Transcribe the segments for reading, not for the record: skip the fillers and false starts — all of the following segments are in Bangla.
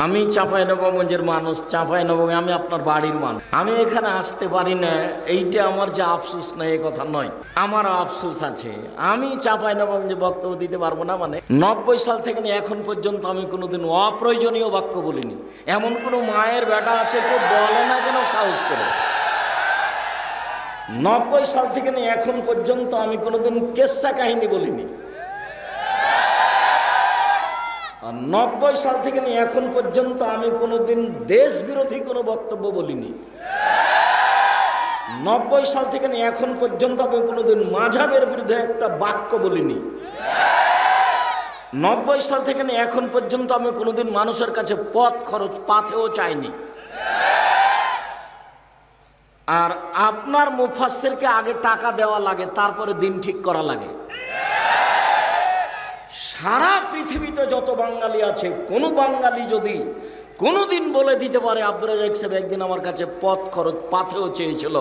আমি চাঁপাইনবাবগঞ্জের মানুষ, চাঁপাইনবাবগঞ্জ আমি আপনার বাড়ির মানুষ। আমি এখানে আসতে পারি না, এইটা আমার যে আফসোস না এ কথা নয়, আমার আফসোস আছে। আমি চাঁপাইনবাবগঞ্জে বক্তব্য দিতে পারবো না, মানে 90 সাল থেকে এখন পর্যন্ত আমি কোনোদিন অপ্রয়োজনীয় বাক্য বলিনি। এমন কোনো মায়ের বেটা আছে কেউ বলে না কেন সাহস করে? 90 সাল থেকে এখন পর্যন্ত আমি কোনোদিন কেচ্ছা কাহিনী বলিনি। আর 90 সাল থেকে এখন পর্যন্ত আমি কোনোদিন দেশ বিরোধী কোনো বক্তব্য বলিনি। 90 সাল থেকে এখন পর্যন্ত আমি কোনোদিন মাযহাবের বিরুদ্ধে একটা বাক্য বলিনি। 90 সাল থেকে এখন পর্যন্ত আমি কোনোদিন মানুষের কাছে পথ খরচ পাথেও চাইনি। আর আপনার মুফাসসিরকে আগে টাকা দেওয়া লাগে, তারপরে দিন ঠিক করা লাগে। সারা পৃথিবীতে যত বাঙালি আছে, কোনো বাঙালি যদি কোনোদিন বলে দিতে পারে আব্দুর রাজ্জাক সাহেব একদিন আমার কাছে পথ খরচ পাথেও চেয়েছিল,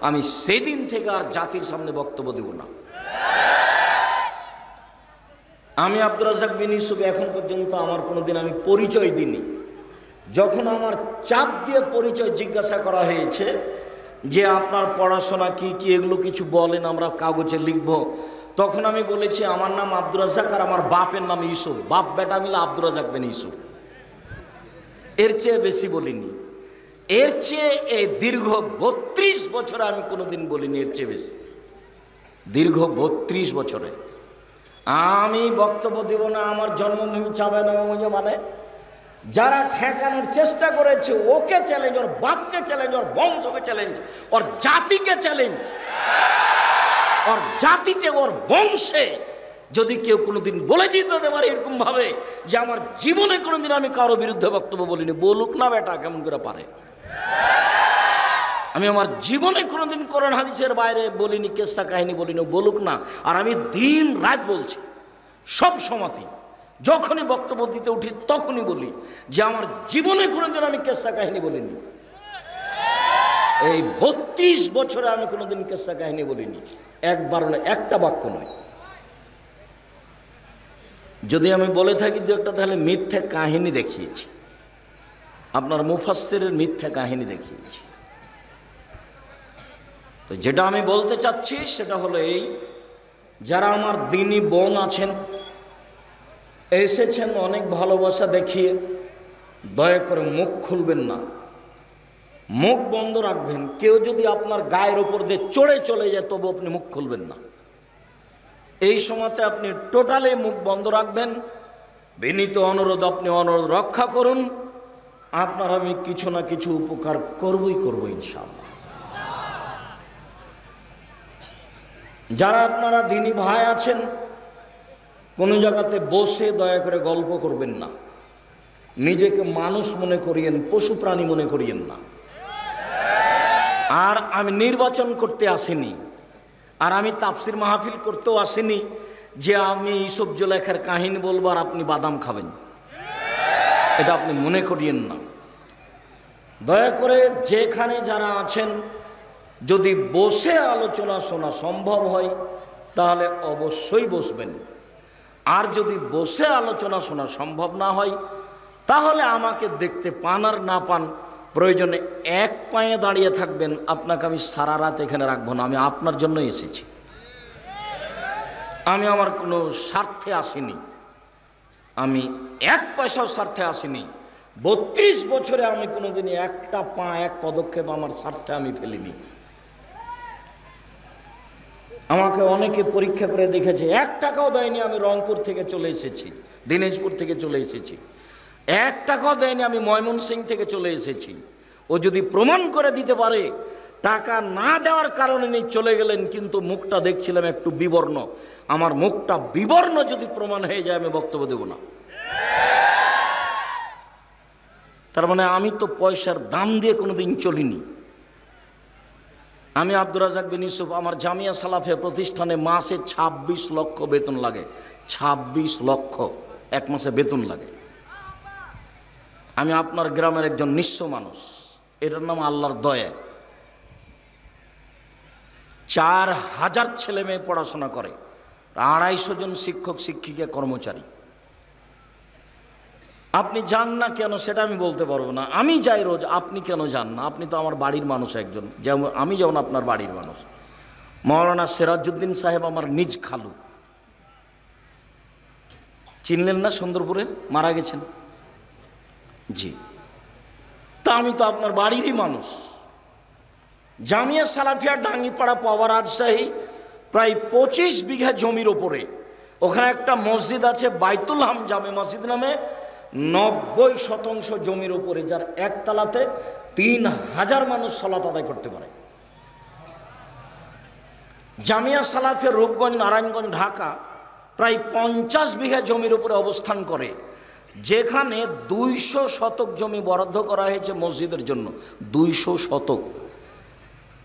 আমি সেদিন থেকে আর জাতির সামনে বক্তব্য দেব না। আমি আব্দুর রাজ্জাক বিন ইউসুফ এখন পর্যন্ত আমার কোনোদিন আমি পরিচয় দিইনি। যখন আমার চাপ দিয়ে পরিচয় জিজ্ঞাসা করা হয়েছে যে আপনার পড়াশোনা কি কি এগুলো কিছু বলেন, আমরা কাগজে লিখব, তখন আমি বলেছি আমার নাম আব্দুর রাজ্জাক আর আমার বাপের নাম ইউসুফ, বাপ বেটা মিলে আব্দুর রাজ্জাক বিন ইউসুফ। এর চেয়ে বেশি বলিনি। এর চেয়ে এই দীর্ঘ 32 বছরে আমি কোনোদিন বলিনি এর চেয়ে বেশি। দীর্ঘ 32 বছরে আমি বক্তব্য দেব না। আমার জন্মভূমি চাঁপাইনবাবগঞ্জ, মানে যারা ঠেকানোর চেষ্টা করেছে ওকে চ্যালেঞ্জ, ওর বাপকে চ্যালেঞ্জ, ওর বংশকে চ্যালেঞ্জ, ওর জাতিকে চ্যালেঞ্জ। ওর জাতিতে ওর বংশে যদি কেউ কোনোদিন বলে দিতে পারে এরকম ভাবে যে আমার জীবনে কোনোদিন আমি কারো বিরুদ্ধে বক্তব্য বলিনি, বলুক না বেটা কেমন করে পারে। আমি আমার জীবনে কোনোদিন কোরআন হাদিসের বাইরে বলিনি, কেচ্ছা কাহিনী বলিনি, বলুক না। আর আমি দিন রাত বলছি, সব সময়তেই যখনই বক্তব্য দিতে উঠি তখনই বলি যে আমার জীবনে কোনোদিন আমি কেচ্ছা কাহিনী বলিনি। এই 32 বছরে আমি কোনোদিন কেচ্ছা কাহিনী বলিনি, একবার না, একটা বাক্য নয়। যদি আমি বলে থাকি দু একটা, তাহলে মিথ্যে কাহিনী দেখিয়েছি, আপনার মুফাসসিরের মিথ্যে কাহিনী দেখিয়েছি। তো যেটা আমি বলতে চাচ্ছি সেটা হলো এই, যারা আমার দিনী বোন আছেন, এসেছেন অনেক ভালোবাসা দেখিয়ে, দয়া করে মুখ খুলবেন না, মুখ বন্ধ রাখবেন। কেউ যদি আপনার গায়ের ওপর দিয়ে চড়ে চলে যায় তবু আপনি মুখ খুলবেন না। এই সময়তে আপনি টোটালি মুখ বন্ধ রাখবেন। বিনীত অনুরোধ, আপনি অনুরোধ রক্ষা করুন, আপনার আমি কিছু না কিছু উপকার করবই করব ইনশাআল্লাহ। যারা আপনারা দিনী ভাই আছেন, কোনো জায়গাতে বসে দয়া করে গল্প করবেন না, নিজেকে মানুষ মনে করিয়েন, পশু প্রাণী মনে করিয়েন না। আর আমি নির্বাচন করতে আসিনি, আর আমি তাফসির মাহফিল করতেও আসিনি যে আমি ইউসুফ জুলাইখার কাহিনী বলবো আর আপনি বাদাম খাবেন, এটা আপনি মনে করিয়েন না। দয়া করে যেখানে যারা আছেন, যদি বসে আলোচনা শোনা সম্ভব হয় তাহলে অবশ্যই বসবেন। আর যদি বসে আলোচনা শোনা সম্ভব না হয় তাহলে আমাকে দেখতে পান আর না পান, প্রয়োজনে এক পায়ে দাঁড়িয়ে থাকবেন। আপনাকে আমি সারা রাত এখানে রাখবো না, আমি আপনার জন্যই এসেছি। আমি আমার কোনো স্বার্থে আসিনি, আমি এক পয়সাও স্বার্থে আসিনি। 32 বছরে আমি কোনোদিন একটা পা, এক পদক্ষেপ আমার স্বার্থে আমি ফেলিনি। আমাকে অনেকে পরীক্ষা করে দেখেছে, 1 টাকাও দেয়নি। আমি রংপুর থেকে চলে এসেছি, দিনাজপুর থেকে চলে এসেছি, 1 টাকাও দেয়নি। আমি ময়মনসিংহ থেকে চলে এসেছি। ও যদি প্রমাণ করে দিতে পারে টাকা না দেওয়ার কারণে নিয়ে চলে গেলেন, কিন্তু মুখটা দেখছিলাম একটু বিবর্ণ, আমার মুখটা বিবর্ণ যদি প্রমাণ হয়ে যায় আমি বক্তব্য দেব না। তার মানে আমি তো পয়সার দাম দিয়ে কোনোদিন চলিনি। আমি আব্দুর রাজ্জাক বিন ইউসুফ, আমার জামিয়া সালাফিয়া প্রতিষ্ঠানে মাসে 26 লক্ষ বেতন লাগে। 26 লক্ষ এক মাসে বেতন লাগে। আমি আপনার গ্রামের একজন নিঃস্ব মানুষ, এটার নাম আল্লাহর দয়া। 4000 ছেলে মেয়ে পড়াশোনা করে, 250 জন শিক্ষক শিক্ষিকা কর্মচারী। আপনি যান না কেন সেটা আমি বলতে পারবো না, আমি যাই রোজ, আপনি কেন যান না? আপনি তো আমার বাড়ির মানুষ একজন, যেমন আমি যেমন আপনার বাড়ির মানুষ। মাওলানা সিরাজউদ্দিন সাহেব আমার নিজ খালু, চিনলেন না? সুন্দরপুরের, মারা গেছেন। জি, তা আমি তো আপনার বাড়িরই মানুষ। জামিয়া সালাফিয়া ডাঙ্গিপাড়া পাওয়া, রাজশাহী, প্রায় 25 বিঘা জমির ওপরে ওখানে একটা মসজিদ আছে, বাইতুল হাম জামে মসজিদ নামে, 90% জমির উপরে, যার একতলাতে 3000 মানুষ সালাত আদায় করতে পারে। জামিয়া সালাফিয়া রূপগঞ্জ, নারায়ণগঞ্জ, ঢাকা প্রায় 50 বিঘা জমির উপরে অবস্থান করে, যেখানে 200 শতক জমি বরাদ্দ করা হয়েছে মসজিদের জন্য। 200 শতক,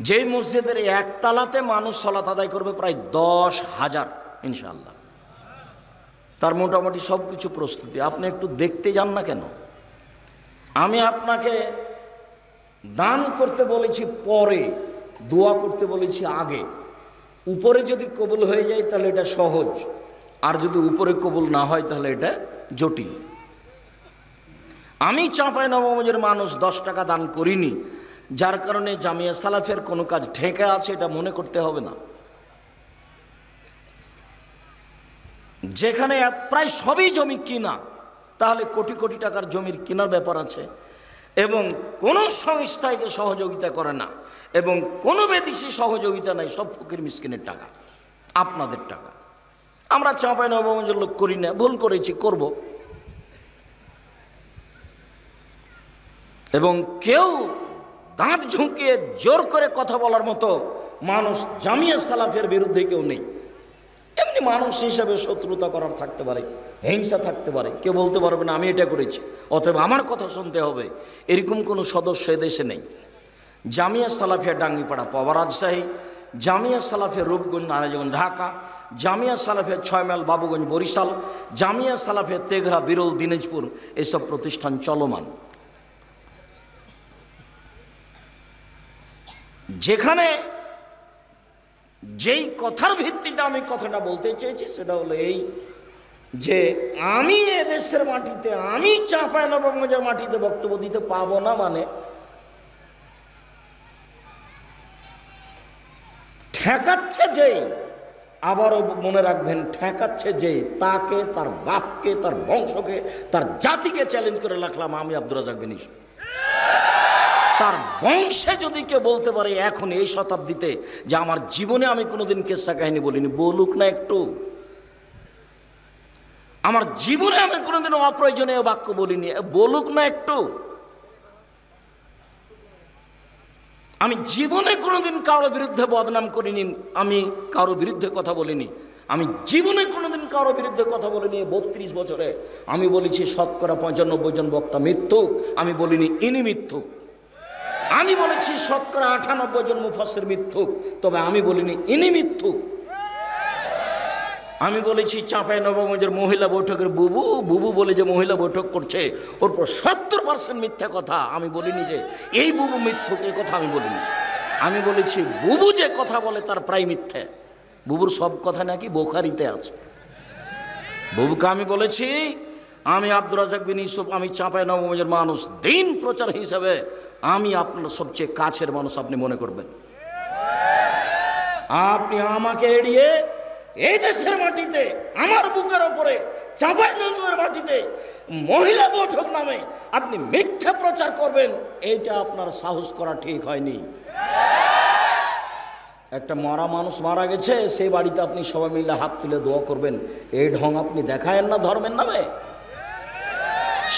যেই মসজিদের একতলাতে মানুষ সালাত আদায় করবে প্রায় 10,000 ইনশাআল্লাহ। তার মোটামুটি সব কিছু প্রস্তুতি। আপনি একটু দেখতে যান না কেন? আমি আপনাকে দান করতে বলেছি পরে, দোয়া করতে বলেছি আগে। উপরে যদি কবুল হয়ে যায় তাহলে এটা সহজ, আর যদি উপরে কবুল না হয় তাহলে এটা জটিল। আমি চাঁপাইনবাবগঞ্জের মানুষ 10 টাকা দান করিনি, যার কারণে জামিয়া সালাফের কোনো কাজ ঠেকে আছে এটা মনে করতে হবে না। যেখানে প্রায় সবই জমি কিনা, তাহলে কোটি কোটি টাকার জমির কেনার ব্যাপার আছে, এবং কোনো সংস্থাকে সহযোগিতা করে না, এবং কোনো বিদেশি সহযোগিতা নাই, সব ফকির মিসকিনের টাকা, আপনাদের টাকা। আমরা চাঁপাইনবাবগঞ্জের লোক করি না, ভুল করেছি, করব। এবং কেউ দাঁত ঝুঁকিয়ে জোর করে কথা বলার মতো মানুষ জামিয়া সালাফের বিরুদ্ধে কেউ নেই। এমনি মানুষ হিসাবে শত্রুতা করার থাকতে পারে, হিংসা থাকতে পারে, কেউ বলতে পারবে না আমি এটা করেছি অতএব আমার কথা শুনতে হবে, এরকম কোনো সদস্য এদেশে নেই। জামিয়া সালাফিয়া ডাঙ্গিপাড়া পাওয়া, রাজশাহী, জামিয়া সালাফিয়া রূপগঞ্জ, নারায়ণগঞ্জ, ঢাকা, জামিয়া সালাফিয়া 6 মাইল, বাবুগঞ্জ, বরিশাল, জামিয়া সালাফিয়া তেঘরা, বিরল, দিনাজপুর, এসব প্রতিষ্ঠান চলমান। যেখানে যেই কথার ভিত্তিতে আমি কথাটা বলতে চেয়েছি সেটা হলো এই, যে আমি এদেশের মাটিতে, আমি চাঁপাইনবাবগঞ্জের মাটিতে বক্তব্য দিতে পাবো না, মানে ঠেকাচ্ছে যেই, আবারও মনে রাখবেন, ঠেকাচ্ছে যেই, তাকে, তার বাপকে, তার বংশকে, তার জাতিকে চ্যালেঞ্জ করে রাখলাম আমি আব্দুর রাজ্জাক বিন ইউসুফ। তার বংশে যদি কেউ বলতে পারে এখন এই শতাব্দীতে যে আমার জীবনে আমি কোনোদিন কেসা কাহিনী বলিনি, বলুক না একটু। আমার জীবনে আমি কোনোদিন অপ্রয়োজনীয় বাক্য বলিনি, বলুক না একটু। আমি জীবনে কোনোদিন কারোর বিরুদ্ধে বদনাম করিনি, আমি কারোর বিরুদ্ধে কথা বলিনি, আমি জীবনে কোনোদিন কারোর বিরুদ্ধে কথা বলিনি। 32 বছরে আমি বলেছি শতকরা 95 জন বক্তা মিথ্যুক, আমি বলিনি ইনি মিথ্যুক। আমি বলেছি শতকরা 98 জন মুফাসসির মিথ্যুক, তবে আমি বলিনি ইনি মিথ্যুক। আমি বলেছি চাঁপাইনবাবগঞ্জের মহিলা বৈঠকের বুবু বুবু বলে যে মহিলা বৈঠক করছে ওর পর 70% মিথ্যা কথা, আমি বলিনি যে এই বুবু মিথ্যুক, এই কথা আমি বলিনি। আমি বলেছি বুবু যে কথা বলে তার প্রায় মিথ্যে, বুবুর সব কথা নাকি বুখারীতে আছে। বুবুকে আমি বলেছি আমি আব্দুর রাজ্জাক বিন ইউসুফ, আমি চাঁপাইনবাবগঞ্জের মানুষ, দিন প্রচার হিসাবে আমি আপনার সবচেয়ে কাছের মানুষ আপনি মনে করবেন। আপনি আমাকে এড়িয়ে এই দেশের মাটিতে, আমার বুকের ওপরে, চাঁপাইনবাবগঞ্জের মাটিতে মহিলা বৈঠক নামে আপনি মিথ্যা প্রচার করবেন, এইটা আপনার সাহস করা ঠিক হয়নি। একটা মরা মানুষ মারা গেছে, সেই বাড়িতে আপনি সবাই মিলে হাত তুলে দোয়া করবেন, এই ঢং আপনি দেখায়েন না ধর্মের নামে।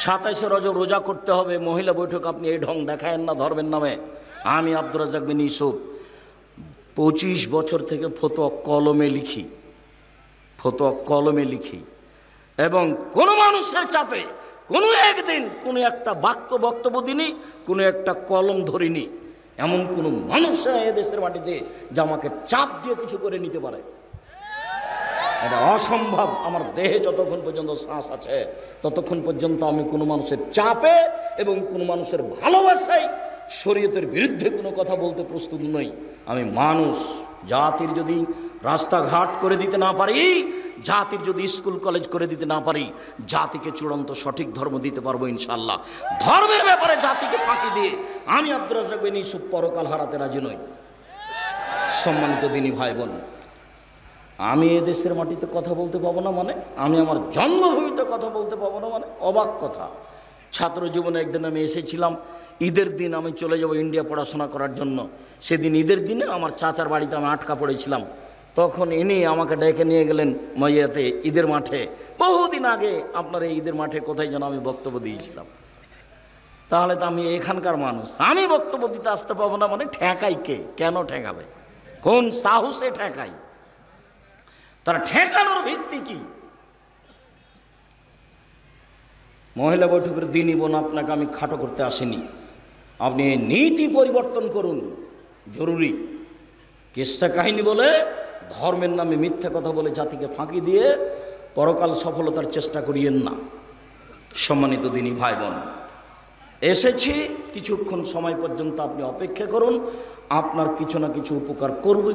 27 রজব রোজা করতে হবে, মহিলা বৈঠক আপনি এই ঢং দেখায়েন না ধর্মের নামে। আমি আব্দুর রাজ্জাক বিন ইউসুফ 25 বছর থেকে ফতোয়া কলমে লিখি, এবং কোনো মানুষের চাপে কোনো একদিন কোনো একটা বাক্য বক্তব্য দিনি, কোনো একটা কলম ধরিনি। এমন কোনো মানুষের এদেশের মাটিতে যে আমাকে চাপ দিয়ে কিছু করে নিতে পারে, এটা অসম্ভব। আমার দেহে যতক্ষণ পর্যন্ত শ্বাস আছে ততক্ষণ পর্যন্ত আমি কোনো মানুষের চাপে এবং কোনো মানুষের ভালোবাসায় শরীয়তের বিরুদ্ধে কোনো কথা বলতে প্রস্তুত নই। আমি মানুষ, জাতির যদি রাস্তাঘাট করে দিতে না পারি, জাতির যদি স্কুল কলেজ করে দিতে না পারি, জাতিকে চূড়ান্ত সঠিক ধর্ম দিতে পারবো ইনশাআল্লাহ। ধর্মের ব্যাপারে জাতিকে ফাঁকি দিয়ে আমি আব্দুর রাজ্জাক বিন ইউসুফ পরকাল হারাতে রাজি নই। সম্মানিত দিনী ভাই বোন, আমি এদেশের মাটিতে কথা বলতে পাবো না মানে, আমি আমার জন্মভূমিতে কথা বলতে পাবো না মানে অবাক কথা। ছাত্র জীবনে একদিন আমি এসেছিলাম, ঈদের দিন আমি চলে যাব ইন্ডিয়া পড়াশোনা করার জন্য। সেদিন ঈদের দিনে আমার চাচার বাড়িতে আমি আটকা পড়েছিলাম। তখন ইনি আমাকে ডেকে নিয়ে গেলেন মইয়াতে ঈদের মাঠে। বহুদিন আগে আপনার এই ঈদের মাঠে কোথায় যেন আমি বক্তব্য দিয়েছিলাম। তাহলে তো আমি এখানকার মানুষ, আমি বক্তব্য দিতে আসতে পাবো না মানে ঠেকাই কে? কেন ঠেকাবে? কোন সাহসে ঠেকাই? তারা ঠেকানোর ভিত্তি কি? মহিলা বৈঠকের দিনই বোন আপনাকে আমি খাটো করতে আসিনি, আপনি এই নীতি পরিবর্তন করুন, জরুরি। কিস্সা কাহিনী বলে ধর্মের নামে মিথ্যা কথা বলে জাতিকে ফাঁকি দিয়ে পরকাল সফলতার চেষ্টা করিয়েন না। সম্মানিত দিনী ভাই বোন, এসেছি, কিছুক্ষণ সময় পর্যন্ত আপনি অপেক্ষা করুন, আপনার কিছু না কিছু উপকার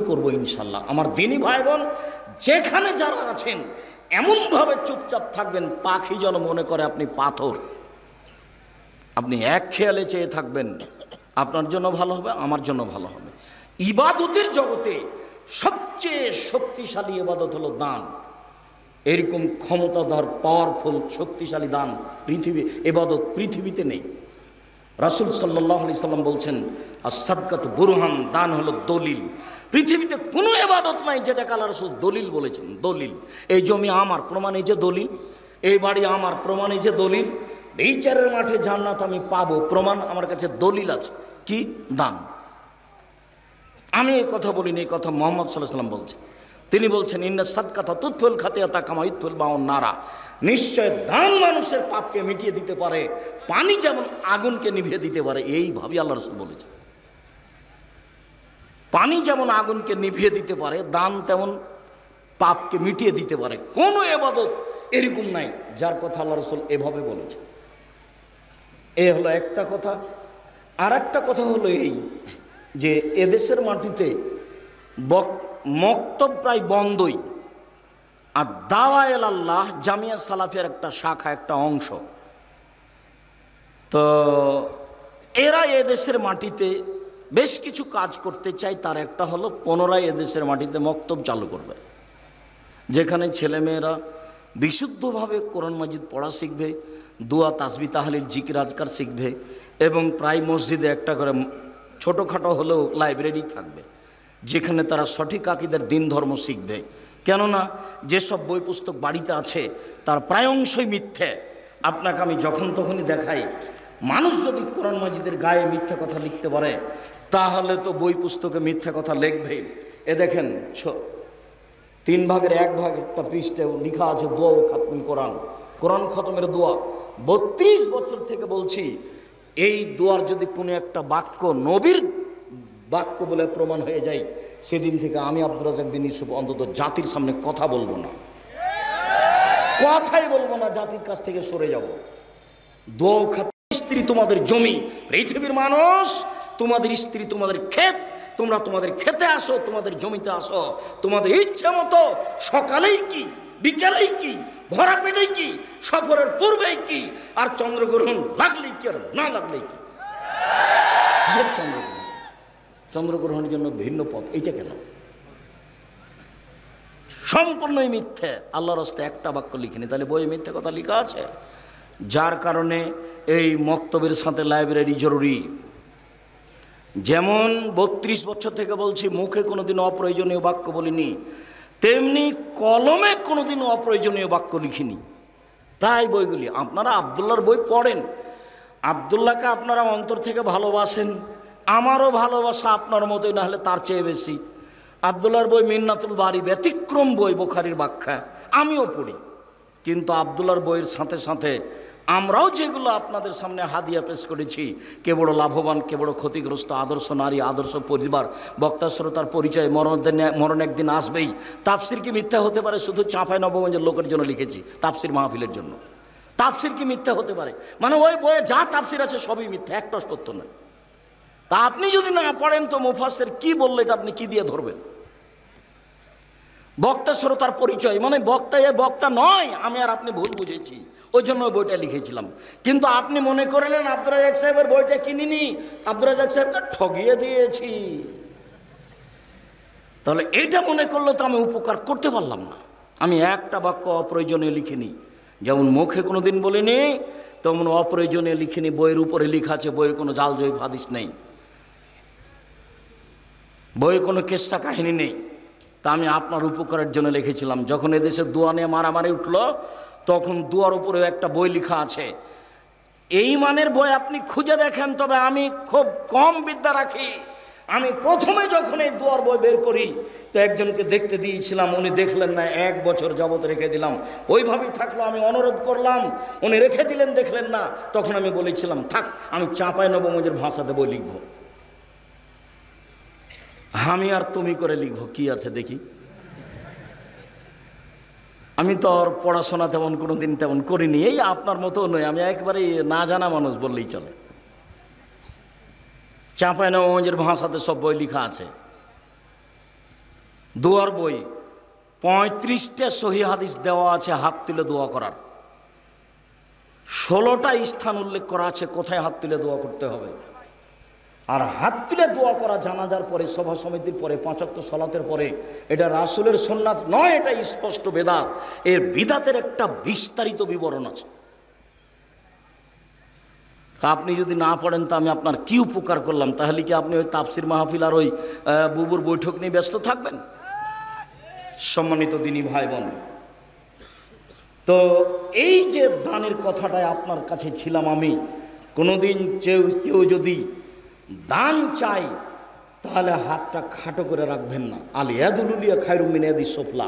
করবো ইনশাল্লাহ। আমার দিনী ভাই বোন যেখানে যারা আছেন এমনভাবে চুপচাপ থাকবেন পাখি যেন মনে করে আপনি পাথর। আপনি এক খেয়ালে চেয়ে থাকবেন, আপনার জন্য ভালো হবে, আমার জন্য ভালো হবে। ইবাদতের জগতে সবচেয়ে শক্তিশালী ইবাদত হলো দান। এরকম ক্ষমতাধর পাওয়ারফুল শক্তিশালী দান ইবাদত পৃথিবীতে নেই। রাসূল সাল্লাল্লাহু আলাইহি সাল্লাম বলছেন, as-সাদকাতু বুরহান, দান হলো দলিল। পৃথিবীতে কোনো ইবাদত নাই যেটাকে আল্লাহ রাসূল দলিল বলেছেন। দলিল, এই জমি আমার, প্রমাণ এই যে দলিল। এই বাড়ি আমার, প্রমাণ এই যে দলিল। বিচারের মাঠে জান্নাত আমি পাবো, প্রমাণ আমার কাছে দলিল আছে। কি? দান। আমি এই কথা বলিনি, এই কথা মুহাম্মদ সাল্লাল্লাহু আলাইহি সাল্লাম বলছেন। তিনি বলছেন, ইন্নাস সাদকাতা তুতফিউল খাতিয়াতা কামা ইতফিউল মাউন নারা। নিশ্চয় দান মানুষের পাপকে মিটিয়ে দিতে পারে, পানি যেমন আগুনকে নিভিয়ে দিতে পারে। এইভাবে আল্লাহ রাসূল বলেছেন, পানি যেমন আগুনকে নিভিয়ে দিতে পারে, দান তেমন পাপকে মিটিয়ে দিতে পারে। কোনো ইবাদত এরকম নাই যার কথা আল্লাহ রাসূল এভাবে বলেছেন। এ হলো একটা কথা। আর একটা কথা হলো এই যে এদেশের মাটিতে মক্তব প্রায় বন্ধই। আর দাওয়া ইলাল্লাহ জামিয়া সালাফিয়ার একটা শাখা, একটা অংশ। তো এরা এদেশের মাটিতে বেশ কিছু কাজ করতে চায়। তার একটা হলো পুনরায় এদেশের মাটিতে মক্তব চালু করবে, যেখানে ছেলেমেয়েরা বিশুদ্ধভাবে কোরআন মাজিদ পড়া শিখবে, দোয়া তাসবিহ তাহলিল জিকির আজকার শিখবে, এবং প্রায় মসজিদে একটা করে ছোটোখাটো হলেও লাইব্রেরি থাকবে, যেখানে তারা সঠিক আকীদার দিন ধর্ম শিখবে। কেননা যেসব বই পুস্তক বাড়িতে আছে তার প্রায় অংশই মিথ্যে। আপনাকে আমি যখন তখনই দেখাই, মানুষ যদি কোরআন মাজিদের গায়ে মিথ্যা কথা লিখতে পারে তাহলে তো বই পুস্তকে মিথ্যা কথা লিখবে। এ দেখেন, 3 ভাগের 1 ভাগ একটা পৃষ্ঠে লেখা আছে দোয়া ও খাতমুল কোরআন, কোরআন খতমের দোয়া। 32 বছর থেকে বলছি, এই দোয়ার যদি কোনো একটা বাক্য নবীর বাক্য বলে প্রমাণ হয়ে যায়, সেদিন থেকে আমি আব্দুর রাজ্জাক বিন ইউসুফ অন্তত জাতির সামনে কথা বলবো না, কথাই বলবো না, জাতির কাছ থেকে সরে যাব। দোয়া ও খাতম, স্ত্রী তোমাদের জমি, পৃথিবীর মানুষ তোমাদের স্ত্রী, তোমাদের ক্ষেত, তোমরা তোমাদের খেতে আসো, তোমাদের জমিতে আসো, তোমাদের ইচ্ছে মতো, সকালেই কি, বিকেলেই কি, ভরা পেটেই কি, সফরের পূর্বেই কি, আর চন্দ্রগ্রহণ লাগলেই কি আর না লাগলেই কি। চন্দ্রগ্রহণ, চন্দ্রগ্রহণের জন্য ভিন্ন পথ, এইটা কেন? সম্পূর্ণই মিথ্যে। আল্লাহর রাস্তায় একটা বাক্য লিখিনি, তাহলে বইয়ে মিথ্যে কথা লেখা আছে। যার কারণে এই মক্তবের সাথে লাইব্রেরি জরুরি। যেমন 32 বছর থেকে বলছি মুখে কোনোদিন অপ্রয়োজনীয় বাক্য বলিনি, তেমনি কলমে কোনোদিন অপ্রয়োজনীয় বাক্য লিখিনি। প্রায় বইগুলি আপনারা আবদুল্লাহর বই পড়েন, আবদুল্লাহকে আপনারা অন্তর থেকে ভালোবাসেন, আমারও ভালোবাসা আপনার মতোই, না হলে তার চেয়ে বেশি। আবদুল্লাহর বই মিন্নাতুল বারি ব্যতিক্রম বই, বুখারীর ব্যাখ্যা আমিও পড়ি। কিন্তু আবদুল্লাহর বইয়ের সাথে সাথে আমরাও যেগুলো আপনাদের সামনে হাদিয়া পেশ করেছি, কে বড় লাভবান, কে বড় ক্ষতিগ্রস্ত, আদর্শ নারী, আদর্শ পরিবার, বক্তা শ্রোতার পরিচয়, মরণ একদিন আসবেই। তাফসির কি মিথ্যা হতে পারে? শুধু চাঁপাই নবগঞ্জের লোকের জন্য লিখেছি, তাফসির মাহফিলের জন্য। তাফসির কি মিথ্যা হতে পারে? মানে ওই বইয়ে যা তাফসির আছে সবই মিথ্যা, একটা সত্য নয়। তা আপনি যদি না পড়েন তো মুফাসসির কি বললে এটা আপনি কি দিয়ে ধরবেন? বক্তা শ্রোতার পরিচয়, মানে বক্তা এ বক্তা নয়, আমি আর আপনি ভুল বুঝেছি, ওই জন্য ওই বইটা লিখেছিলাম। কিন্তু আপনি মনে করলেন আব্দুর রাজ্জাক সাহেবের বইটা কিনিনি, আব্দুর রাজ্জাক সাহেবকে ঠগিয়ে দিয়েছি। তাহলে এইটা মনে করলে তো আমি উপকার করতে পারলাম না। আমি একটা বাক্য অপ্রয়োজনীয় লিখিনি, যেমন মুখে কোনো দিন বলিনি, তেমন অপ্রয়োজনীয় লিখিনি। বইয়ের উপরে লেখা আছে বইয়ে কোনো জাল জয়ীফ হাদিস নেই, বইয়ে কোনো কিস্সা কাহিনী নেই। তা আমি আপনার উপকারের জন্য লিখেছিলাম। যখন এদেশে দোয়া নিয়ে মারামারি উঠলো, তখন দোয়ার উপরে একটা বই লেখা আছে। এই মানের বই আপনি খুঁজে দেখেন, তবে আমি খুব কম বিদ্যা রাখি। আমি প্রথমে যখন এই দোয়ার বই বের করি, তো একজনকে দেখতে দিয়েছিলাম, উনি দেখলেন না, 1 বছর যাবত রেখে দিলাম, ওইভাবেই থাকলো। আমি অনুরোধ করলাম, উনি রেখে দিলেন, দেখলেন না। তখন আমি বলেছিলাম থাক, আমি চাঁপাইনবাবগঞ্জের ভাষাতে বই লিখব, আমি আর তুমি করে লিখব, কি আছে দেখি। আমি তো আর পড়াশোনা তেমন কোনো দিন তেমন করিনি, এই আপনার মতো নয়, আমি একেবারে না জানা মানুষ বললেই চলে। চাঁপাইনবাবগঞ্জের ভাষাতে সব বই লেখা আছে। দোয়ার বই 35টা সহি হাদিস দেওয়া আছে হাত তুলে দোয়া করার। 16টা স্থান উল্লেখ করা আছে কোথায় হাত তুলে দোয়া করতে হবে। আর হাত তুলে দোয়া করা জানাজার পরে, সভা সমিতির পরে, 5 ওয়াক্ত সালাতের পরে, এটা রাসূলের সুন্নাত নয়, এটা স্পষ্ট বেদাত। এর বিদাতের একটা বিস্তারিত বিবরণ আছে। আপনি যদি না পড়েন তো আমি আপনার কি উপকার করলাম? তাহলে কি আপনি ওই তাফসির মাহফিল আর ওই বুবুর বৈঠক নিয়ে ব্যস্ত থাকবেন? সম্মানিত দিনী ভাই বোন, তো এই যে দানের কথাটাই আপনার কাছে ছিলাম আমি। কোনোদিন কেউ যদি দান চাই, তাহলে হাতটা খাটো করে রাখবেন না। আল ইয়াদুলিয়া খায়রুম মিন ইয়াদিস সুফলা,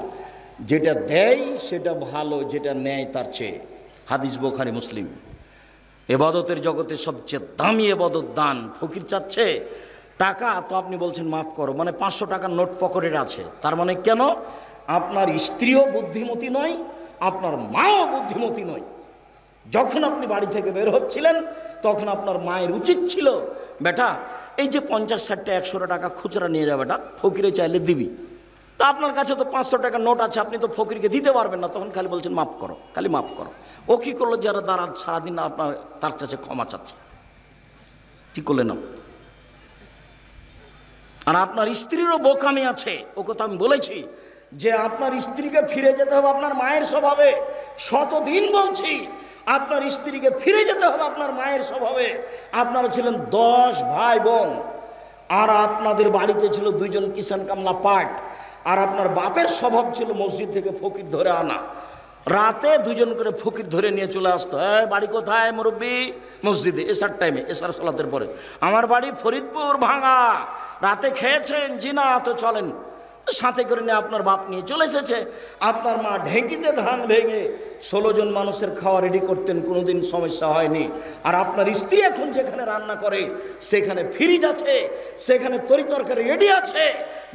যেটা দেয় সেটা ভালো, যেটা নেয় তার চেয়ে। হাদিস বুখারী মুসলিম। এবাদতের জগতে সবচেয়ে দামি এবাদত দান। ফকির চাচ্ছে টাকা, তো আপনি বলছেন মাফ করো, মানে 500 টাকার নোট পকেটে আছে। তার মানে কেন? আপনার স্ত্রীও বুদ্ধিমতী নয়, আপনার মাও বুদ্ধিমতী নয়। যখন আপনি বাড়ি থেকে বের হচ্ছিলেন, তখন আপনার মায়ের উচিত ছিল, বেটা এই যে 50, 60, 100 টাকা খুচরা নিয়ে যাবে, বেটা ফকিরে চাইলে দিবি। তা আপনার কাছে তো 500 টাকার নোট আছে, আপনি তো ফকিরকে দিতে পারবেন না, তখন খালি বলছেন মাফ করো, খালি মাফ করো। ও কী করলো? যারা দাঁড়ান সারাদিন আপনার তার কাছে ক্ষমা চাচ্ছে, কী করলেন? আর আপনার স্ত্রীরও বোকামি আছে, ও কথা আমি বলেছি যে আপনার স্ত্রীকে ফিরে যেতে হবে আপনার মায়ের স্বভাবে। শতদিন বলছি, আপনার স্ত্রীকে ফিরে যেতে হবে আপনার মায়ের স্বভাবে। আপনারা ছিলেন 10 ভাই বোন, আর আপনাদের বাড়িতে ছিল 2 জন কিষান কামলা পাট। আর আপনার বাপের স্বভাব ছিল মসজিদ থেকে ফকির ধরে আনা। রাতে 2 জন করে ফকির ধরে নিয়ে চলে আসতো। বাড়ি কোথায় মুরব্বি? মসজিদে, এসার টাইমে, এসার সালাতের পরে। আমার বাড়ি ফরিদপুর ভাঙা। রাতে খেয়েছেন? জি না, তো চলেন। সাথে করে নিয়ে আপনার বাপ নিয়ে চলে এসেছে। আপনার মা ঢেঁকিতে ধান ভেঙে 16 জন মানুষের খাওয়া রেডি করতেন, কোনোদিন সমস্যা হয়নি। আর আপনার স্ত্রী এখন যেখানে রান্না করে সেখানে ফ্রিজ আছে, সেখানে তরিতরকারি রেডি আছে।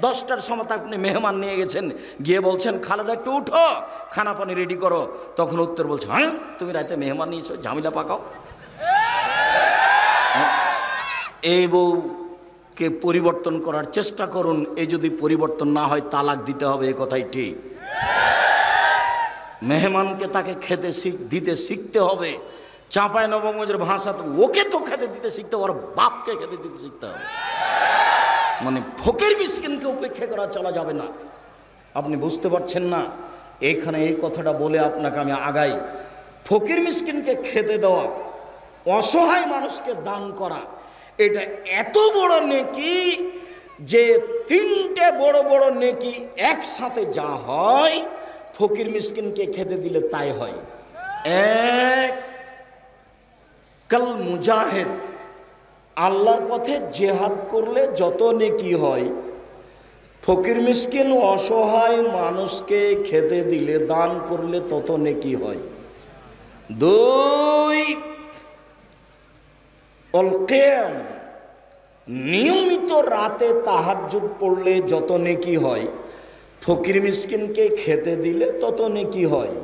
10টার সময় আপনি মেহমান নিয়ে গেছেন, গিয়ে বলছেন খালেদা একটু উঠো, খানা পানি রেডি করো। তখন উত্তর বলছে, হ্যাঁ তুমি রাতে মেহমান নিয়েছো, ঝামেলা পাকাও। এই বউকে পরিবর্তন করার চেষ্টা করুন। এই যদি পরিবর্তন না হয় তালাক দিতে হবে, এ কথাই ঠিক। মেহমানকে তাকে খেতে দিতে শিখতে হবে। চাঁপাইনবাবগঞ্জের ভাষাতে ওকে তো খেতে দিতে শিখতে হবে, আর বাপকে খেতে দিতে শিখতে হবে। মানে ফকির মিসকিনকে উপেক্ষা করা চলা যাবে না। আপনি বুঝতে পারছেন না? এইখানে এই কথাটা বলে আপনাকে আমি আগাই। ফকির মিসকিনকে খেতে দেওয়া, অসহায় মানুষকে দান করা, এটা এত বড় নেকি যে 3টে বড় বড় নেকি একসাথে যা হয়, ফকির মিসকিনকে খেতে দিলে তাই হয়। এক, কাল মুজাহিদ, আল্লাহর পথে জেহাদ করলে যত নেকি হয়, ফকির মিসকিন অসহায় মানুষকে খেতে দিলে, দান করলে তত নেকি হয়। 2, অল কিয়াম, নিয়মিত রাতে তাহাজ্জুদ পড়লে যত নেকি হয়, ফকির মিসকিনকে খেতে দিলে তত নেকি হয়।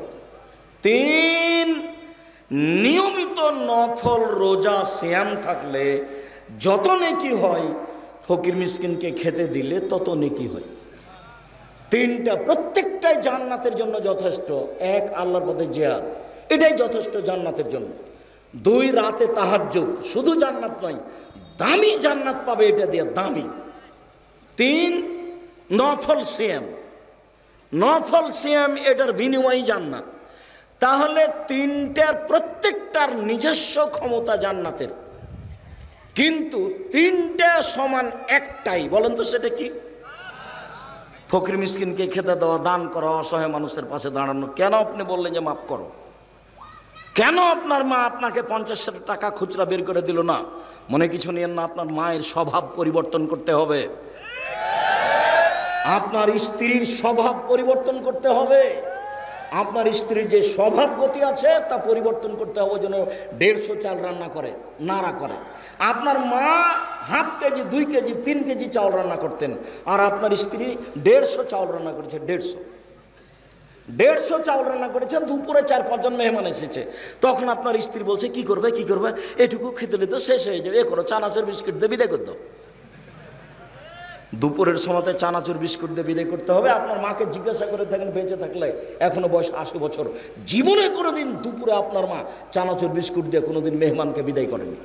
3, নিয়মিত নফল রোজা সিয়াম থাকলে যত নেকি হয়, ফকির মিসকিনকে খেতে দিলে তত নেকি হয়। তিনটা, প্রত্যেকটাই জান্নাতের জন্য যথেষ্ট। এক, আল্লাহর পথে জিহাদ, এটাই যথেষ্ট জান্নাতের জন্য। দুই, রাতে তাহাজ্জুদ, শুধু জান্নাত নয়, দামি জান্নাত পাবে এটা দিয়ে, দামি। তিন, নফল সিয়াম, নফল সিয়াম, এটার বিনিময়ই জান্নাত। তাহলে তিনটার প্রত্যেকটার নিজস্ব ক্ষমতা জান্নাতের, কিন্তু তিনটা সমান একটাই। বলেন তো সেটা কি? ফকির মিসকিনকে খেতে দেওয়া, দান করা, অসহায় মানুষের পাশে দাঁড়ানো। কেন আপনি বললেন যে মাফ করো? কেন আপনার মা আপনাকে 50 টাকা খুচরা বের করে দিল না? মনে কিছু নিয়েন না, আপনার মায়ের স্বভাব পরিবর্তন করতে হবে, আপনার স্ত্রীর স্বভাব পরিবর্তন করতে হবে। আপনার স্ত্রীর যে স্বভাব গতি আছে তা পরিবর্তন করতে হবে, যেন 150 চাল রান্না করে, নাড়া করে। আপনার মা হাফ কেজি, 2 কেজি, 3 কেজি চাউল রান্না করতেন, আর আপনার স্ত্রী 150 চাউল রান্না করেছে। 150 চাউল রান্না করেছে, দুপুরে 4-5 জন মেহমান এসেছে। তখন আপনার স্ত্রী বলছে, কি করবে কি করবে, এটুকু খেতে তো শেষ হয়ে যাবে, এ করো, চানাচুর বিস্কুট দিয়ে বিদায় করতে। দুপুরের সময়তে চানাচুর বিস্কুট দিয়ে বিদায় করতে হবে। আপনার মাকে জিজ্ঞাসা করে থাকেন, বেঁচে থাকলে, এখনো বয়স 80 বছর, জীবনে কোনোদিন দুপুরে আপনার মা চানাচুর বিস্কুট দিয়ে কোনোদিন মেহমানকে বিদায় করেনি।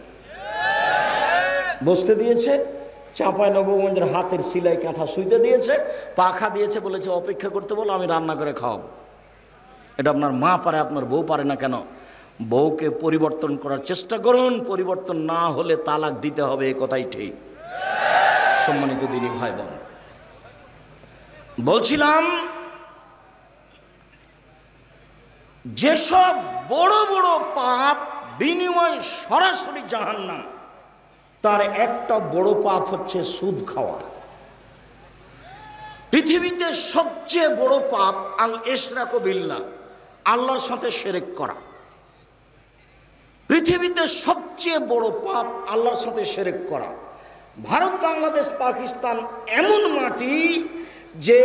বসতে দিয়েছে, চাঁপাইনবাবগঞ্জের হাতের সিলাই কাঁথা শুইতে দিয়েছে, পাখা দিয়েছে, বলেছে অপেক্ষা করতে বলো, আমি রান্না করে খাওয়াবো। এটা আপনার মা পারে, আপনার বউ পারে না কেন? বউকে পরিবর্তন করার চেষ্টা করুন, পরিবর্তন না হলে তালাক দিতে হবে, এ কথাই ঠিক। সম্মানিত দিনী ভাই বোন, বলছিলাম যেসব বড় বড় পাপ বিনিময় সরাসরি জাহান্নাম, তার একটা বড় পাপ হচ্ছে সুদ খাওয়া। পৃথিবীতে সবচেয়ে বড় পাপ আল ইশরাকু বিল্লাহ, আল্লাহর সাথে শিরক করা। পৃথিবীতে সবচেয়ে বড় পাপ আল্লাহর সাথে শিরক করা। ভারত, বাংলাদেশ, পাকিস্তান এমন মাটি যে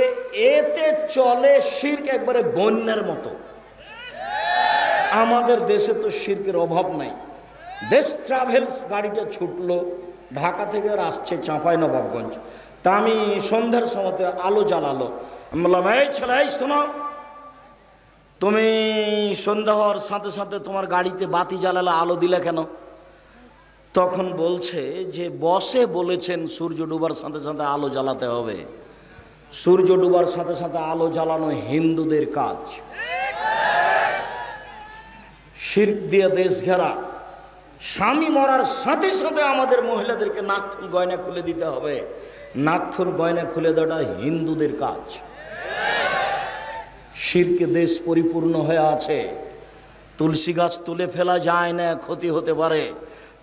এতে চলে শিরক একবারে বন্যার মতো। আমাদের দেশে তো শিরকের অভাব নাই। দেশ ট্রাভেলস গাড়িটা ছুটলো ঢাকা থেকে, আসছে চাঁপাইনবাবগঞ্জ। তা আমি সন্ধ্যার সময়তে আলো জ্বালালো, আমি বললাম, এই ছেলে, এই শোনো, তুমি সন্ধ্যা হওয়ার সাথে সাথে তোমার গাড়িতে বাতি জ্বালালে, আলো দিলে কেন? তখন বলছে যে বসে বলেছেন সূর্য ডুবার সাথে সাথে আলো জ্বালাতে হবে। সূর্য ডুবার সাথে সাথে আলো জ্বালানো হিন্দুদের কাজ। শিরক দিয়ে দেশ ঘেরা। স্বামী মরার সাথে সাথে আমাদের মহিলাদেরকে নাকফুল গয়না খুলে দিতে হবে। নাকফুল গয়না খুলে দেওয়াটা হিন্দুদের কাজ। শিরকে দেশ পরিপূর্ণ হয়ে আছে। তুলসী গাছ তুলে ফেলা যায় না, ক্ষতি হতে পারে,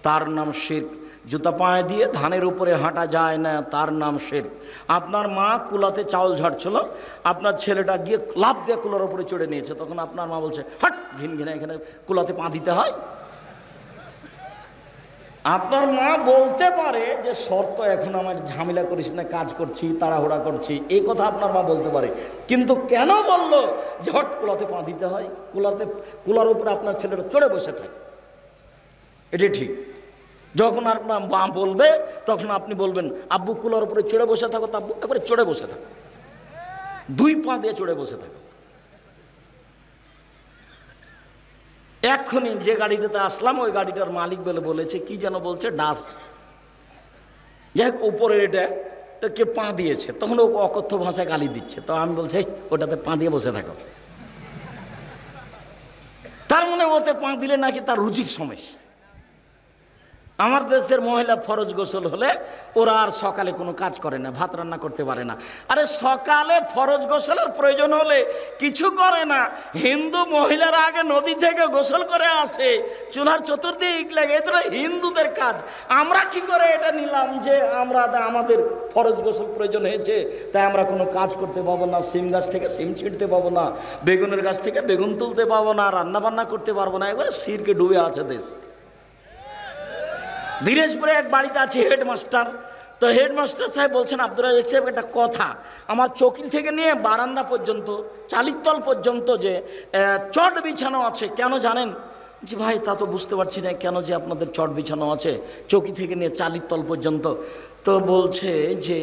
তার নাম শিরক। জুতা পায়ে দিয়ে ধানের উপরে হাঁটা যায় না, তার নাম শিরক। আপনার মা কুলাতে চাউল ঝাড়ছিল, আপনার ছেলেটা গিয়ে লাফ দিয়ে কুলার উপরে চড়ে নিয়েছে, তখন আপনার মা বলছে, হাট, ঘিন ঘিনে, এখানে কুলাতে পা দিতে হয়? আপনার মা বলতে পারে যে শর্ত, এখন আমার ঝামেলা করিস না, কাজ করছি, তাড়াহুড়া করছি, এই কথা আপনার মা বলতে পারে। কিন্তু কেন বললো যে হট কুলাতে পা দিতে হয়? কুলার উপরে আপনার ছেলেটা চড়ে বসে থাকে, এটি ঠিক। যখন আপনার মা বলবে তখন আপনি বলবেন, আব্বু কুলার উপরে চড়ে বসে থাকো, তো আব্বু একবারে চড়ে বসে থাকো, 2 পা দিয়ে চড়ে বসে থাকো। এক্ষুনি যে গাড়িটাতে আসলাম, ওই গাড়িটার মালিক বলেছে, কি যেন বলছে, ডাস, যাই হোক উপরের এটা, তো কে পা দিয়েছে, তখন ও অকথ্য ভাষায় গালি দিচ্ছে। তো আমি বলছি, ওটাতে পা দিয়ে বসে থাকো। তার মানে ওতে পা দিলে নাকি তার রুচির সমস্যা। আমার দেশের মহিলা ফরজ গোসল হলে ওরা আর সকালে কোনো কাজ করে না, ভাত রান্না করতে পারে না। আরে সকালে ফরজ গোসলের প্রয়োজন হলে কিছু করে না, হিন্দু মহিলারা আগে নদী থেকে গোসল করে আসে, চুলার চতুর্দিক লাগে, এটা হিন্দুদের কাজ। আমরা কি করে এটা নিলাম যে আমাদের ফরজ গোসল প্রয়োজন হয়েছে, তাই আমরা কোনো কাজ করতে পাবো না, সিম গাছ থেকে সিম ছিঁড়তে পাবো না, বেগুনের গাছ থেকে বেগুন তুলতে পাবো না, রান্না বান্না করতে পারবো না। এবারে শিরকে ডুবে আছে দেশ। দিনাজপুরে এক বাড়িতে আছে হেডমাস্টার। তো হেডমাস্টার সাহেব বলছেন, আব্দুর রাজ্জাক সাহেব, একটা কথা, আমার চৌকিল থেকে নিয়ে বারান্দা পর্যন্ত, চালিতল পর্যন্ত যে চট বিছানো আছে, কেন জানেন? যে ভাই তা তো বুঝতে পারছি না কেন যে আপনাদের চট বিছানো আছে চৌকি থেকে নিয়ে চালির তল পর্যন্ত। তো বলছে যে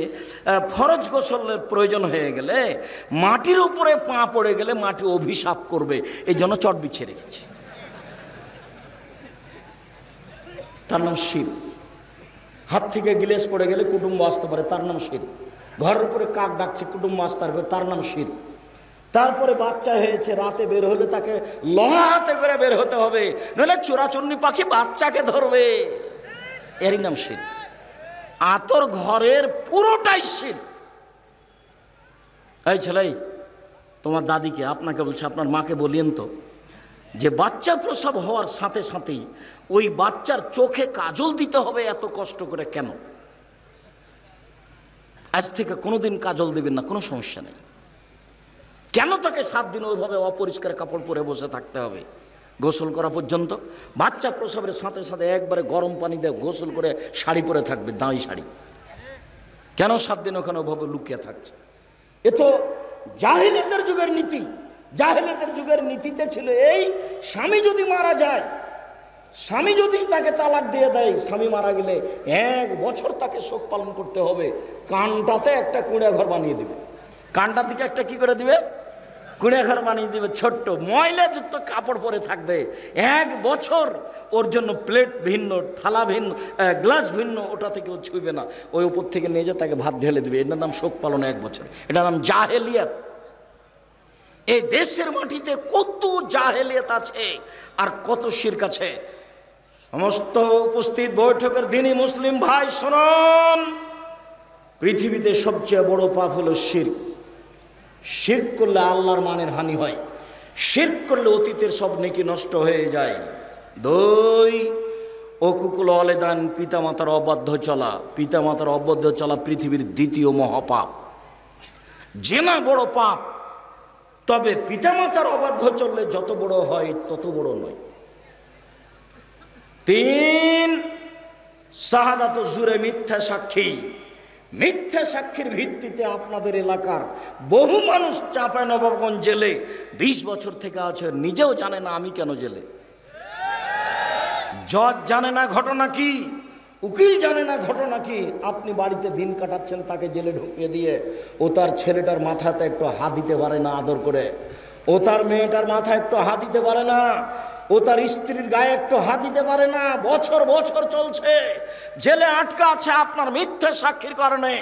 ফরজ গোসলের প্রয়োজন হয়ে গেলে মাটির উপরে পা পড়ে গেলে মাটি অভিশাপ করবে, এই জন্য চট বিছিয়ে রেখেছি। তার নাম শিরক। হাত থেকে গিলেস পড়ে গেলে কুটুম্ব আসতে পারে, তার নাম শিরক। ঘরের উপরে কাক ডাকছে কুটুম্ব আসতে পারবে, তার নাম শিরক। তারপরে বাচ্চা হয়েছে, রাতে বের হলে তাকে লোহা হাতে করে বের হতে হবে, নইলে চোরাচুন্নি পাখি বাচ্চাকে ধরবে, এরই নাম শিরক। আতর ঘরের পুরোটাই শিরক। এই ছেলে, তোমার দাদিকে আপনাকে বলছে, আপনার মাকে বলিয়েন তো যে বাচ্চা প্রসব হওয়ার সাথে সাথেই ওই বাচ্চার চোখে কাজল দিতে হবে এত কষ্ট করে কেন? আজ থেকে কোনোদিন কাজল দেবেন না, কোনো সমস্যা নেই। কেন তাকে 7 দিন ওইভাবে অপরিষ্কার কাপড় পরে বসে থাকতে হবে গোসল করা পর্যন্ত? বাচ্চা প্রসবের সাথে সাথে একবারে গরম পানি দিয়ে গোসল করে শাড়ি পরে থাকবে, দাঁড়ি শাড়ি। কেন 7 দিন ওখানে ওভাবে লুকিয়ে থাকছে? এ তো জাহেলিয়াতের যুগের নীতি। জাহেলিয়াতের যুগের নীতিতে ছিল এই, স্বামী যদি মারা যায়, স্বামী যদি তাকে তালাক দিয়ে দেয়, স্বামী মারা গেলে 1 বছর তাকে শোক পালন করতে হবে। কানটাতে একটা কুঁড়া ঘর বানিয়ে দেবে, কানটার দিকে একটা কি করে দিবে, কুঁড়া ঘর বানিয়ে দিবে, ছোট্ট ময়লাযুক্ত কাপড় পরে থাকবে 1 বছর। ওর জন্য প্লেট ভিন্ন, থালা ভিন্ন, গ্লাস ভিন্ন, ওটা থেকে ও ছুঁবে না। ওই উপর থেকে নিয়ে যে তাকে ভাত ঢেলে দেবে, এটার নাম শোক পালন 1 বছর। এটার নাম জাহেলিয়াত। এই দেশের মাটিতে কত জাহেলিয়াত আছে আর কত শিরক আছে। সমস্ত উপস্থিত বৈঠকের দিনই মুসলিম ভাই শুনুন, পৃথিবীতে সবচেয়ে বড় পাপ হলো শিরক। শিরক করলে আল্লাহর মানের হানি হয়, শিরক করলে অতীতের সব নেকি নষ্ট হয়ে যায়। 2, অকুকুল অলেদান, পিতামাতার অবাধ্য চলা। পিতামাতার অবাধ্য চলা পৃথিবীর 2য় মহাপাপ। জেনা বড় পাপ, তবে পিতামাতার অবাধ্য চললে যত বড় হয় তত বড় নয়। 3, শাহাদাত জুরে, মিথ্যা সাক্ষী। মিথ্যা সাক্ষীর ভিত্তিতে আপনাদের এলাকার বহু মানুষ চাঁপাইনবাবগঞ্জ জেলে 20 বছর থেকে আছে, নিজেও জানে না আমি কেন জেলে। জজ জানে না ঘটনা কি, উকিল জানে না ঘটনা কি। আপনি বাড়িতে দিন কাটাচ্ছেন, তাকে জেলে ঢুকিয়ে দিয়ে ও তার ছেলেটার মাথাতে একটু হাত দিতে পারে না আদর করে, ও তার মেয়েটার মাথায় একটু হাত দিতে পারে না, ও তার স্ত্রীর গায়ে একটু হাত দিতে পারে না। বছর বছর চলছে, জেলে আটকা আছে আপনার মিথ্যা সাক্ষীর কারণে।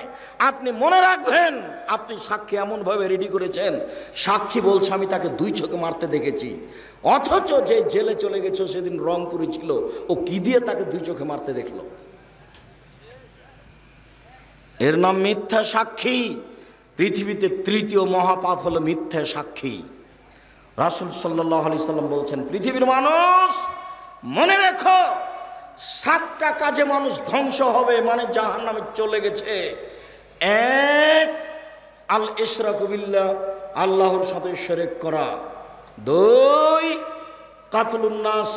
আপনি মনে রাখবেন, আপনি সাক্ষী এমনভাবে রেডি করেছেন, সাক্ষী বলছে আমি তাকে 2 চোখে মারতে দেখেছি, অথচ যে জেলে চলে গেছে সেদিন রংপুরে ছিল, ও কি দিয়ে তাকে 2 চোখে মারতে দেখলো? এর নাম মিথ্যা সাক্ষী। পৃথিবীতে 3য় মহাপাপ হলো মিথ্যা সাক্ষী। রাসূল সাল্লাল্লাহু আলাইহি সাল্লাম বলছেন, পৃথিবীর মানুষ মনে রেখো, 7টা কাজে মানুষ ধ্বংস হবে, মানে জাহান্নামে চলে গেছে। 1, আল ইশরাকু বিল্লাহ, আল্লাহর সাথে শিরক করা। 2, কাতলুন নাস,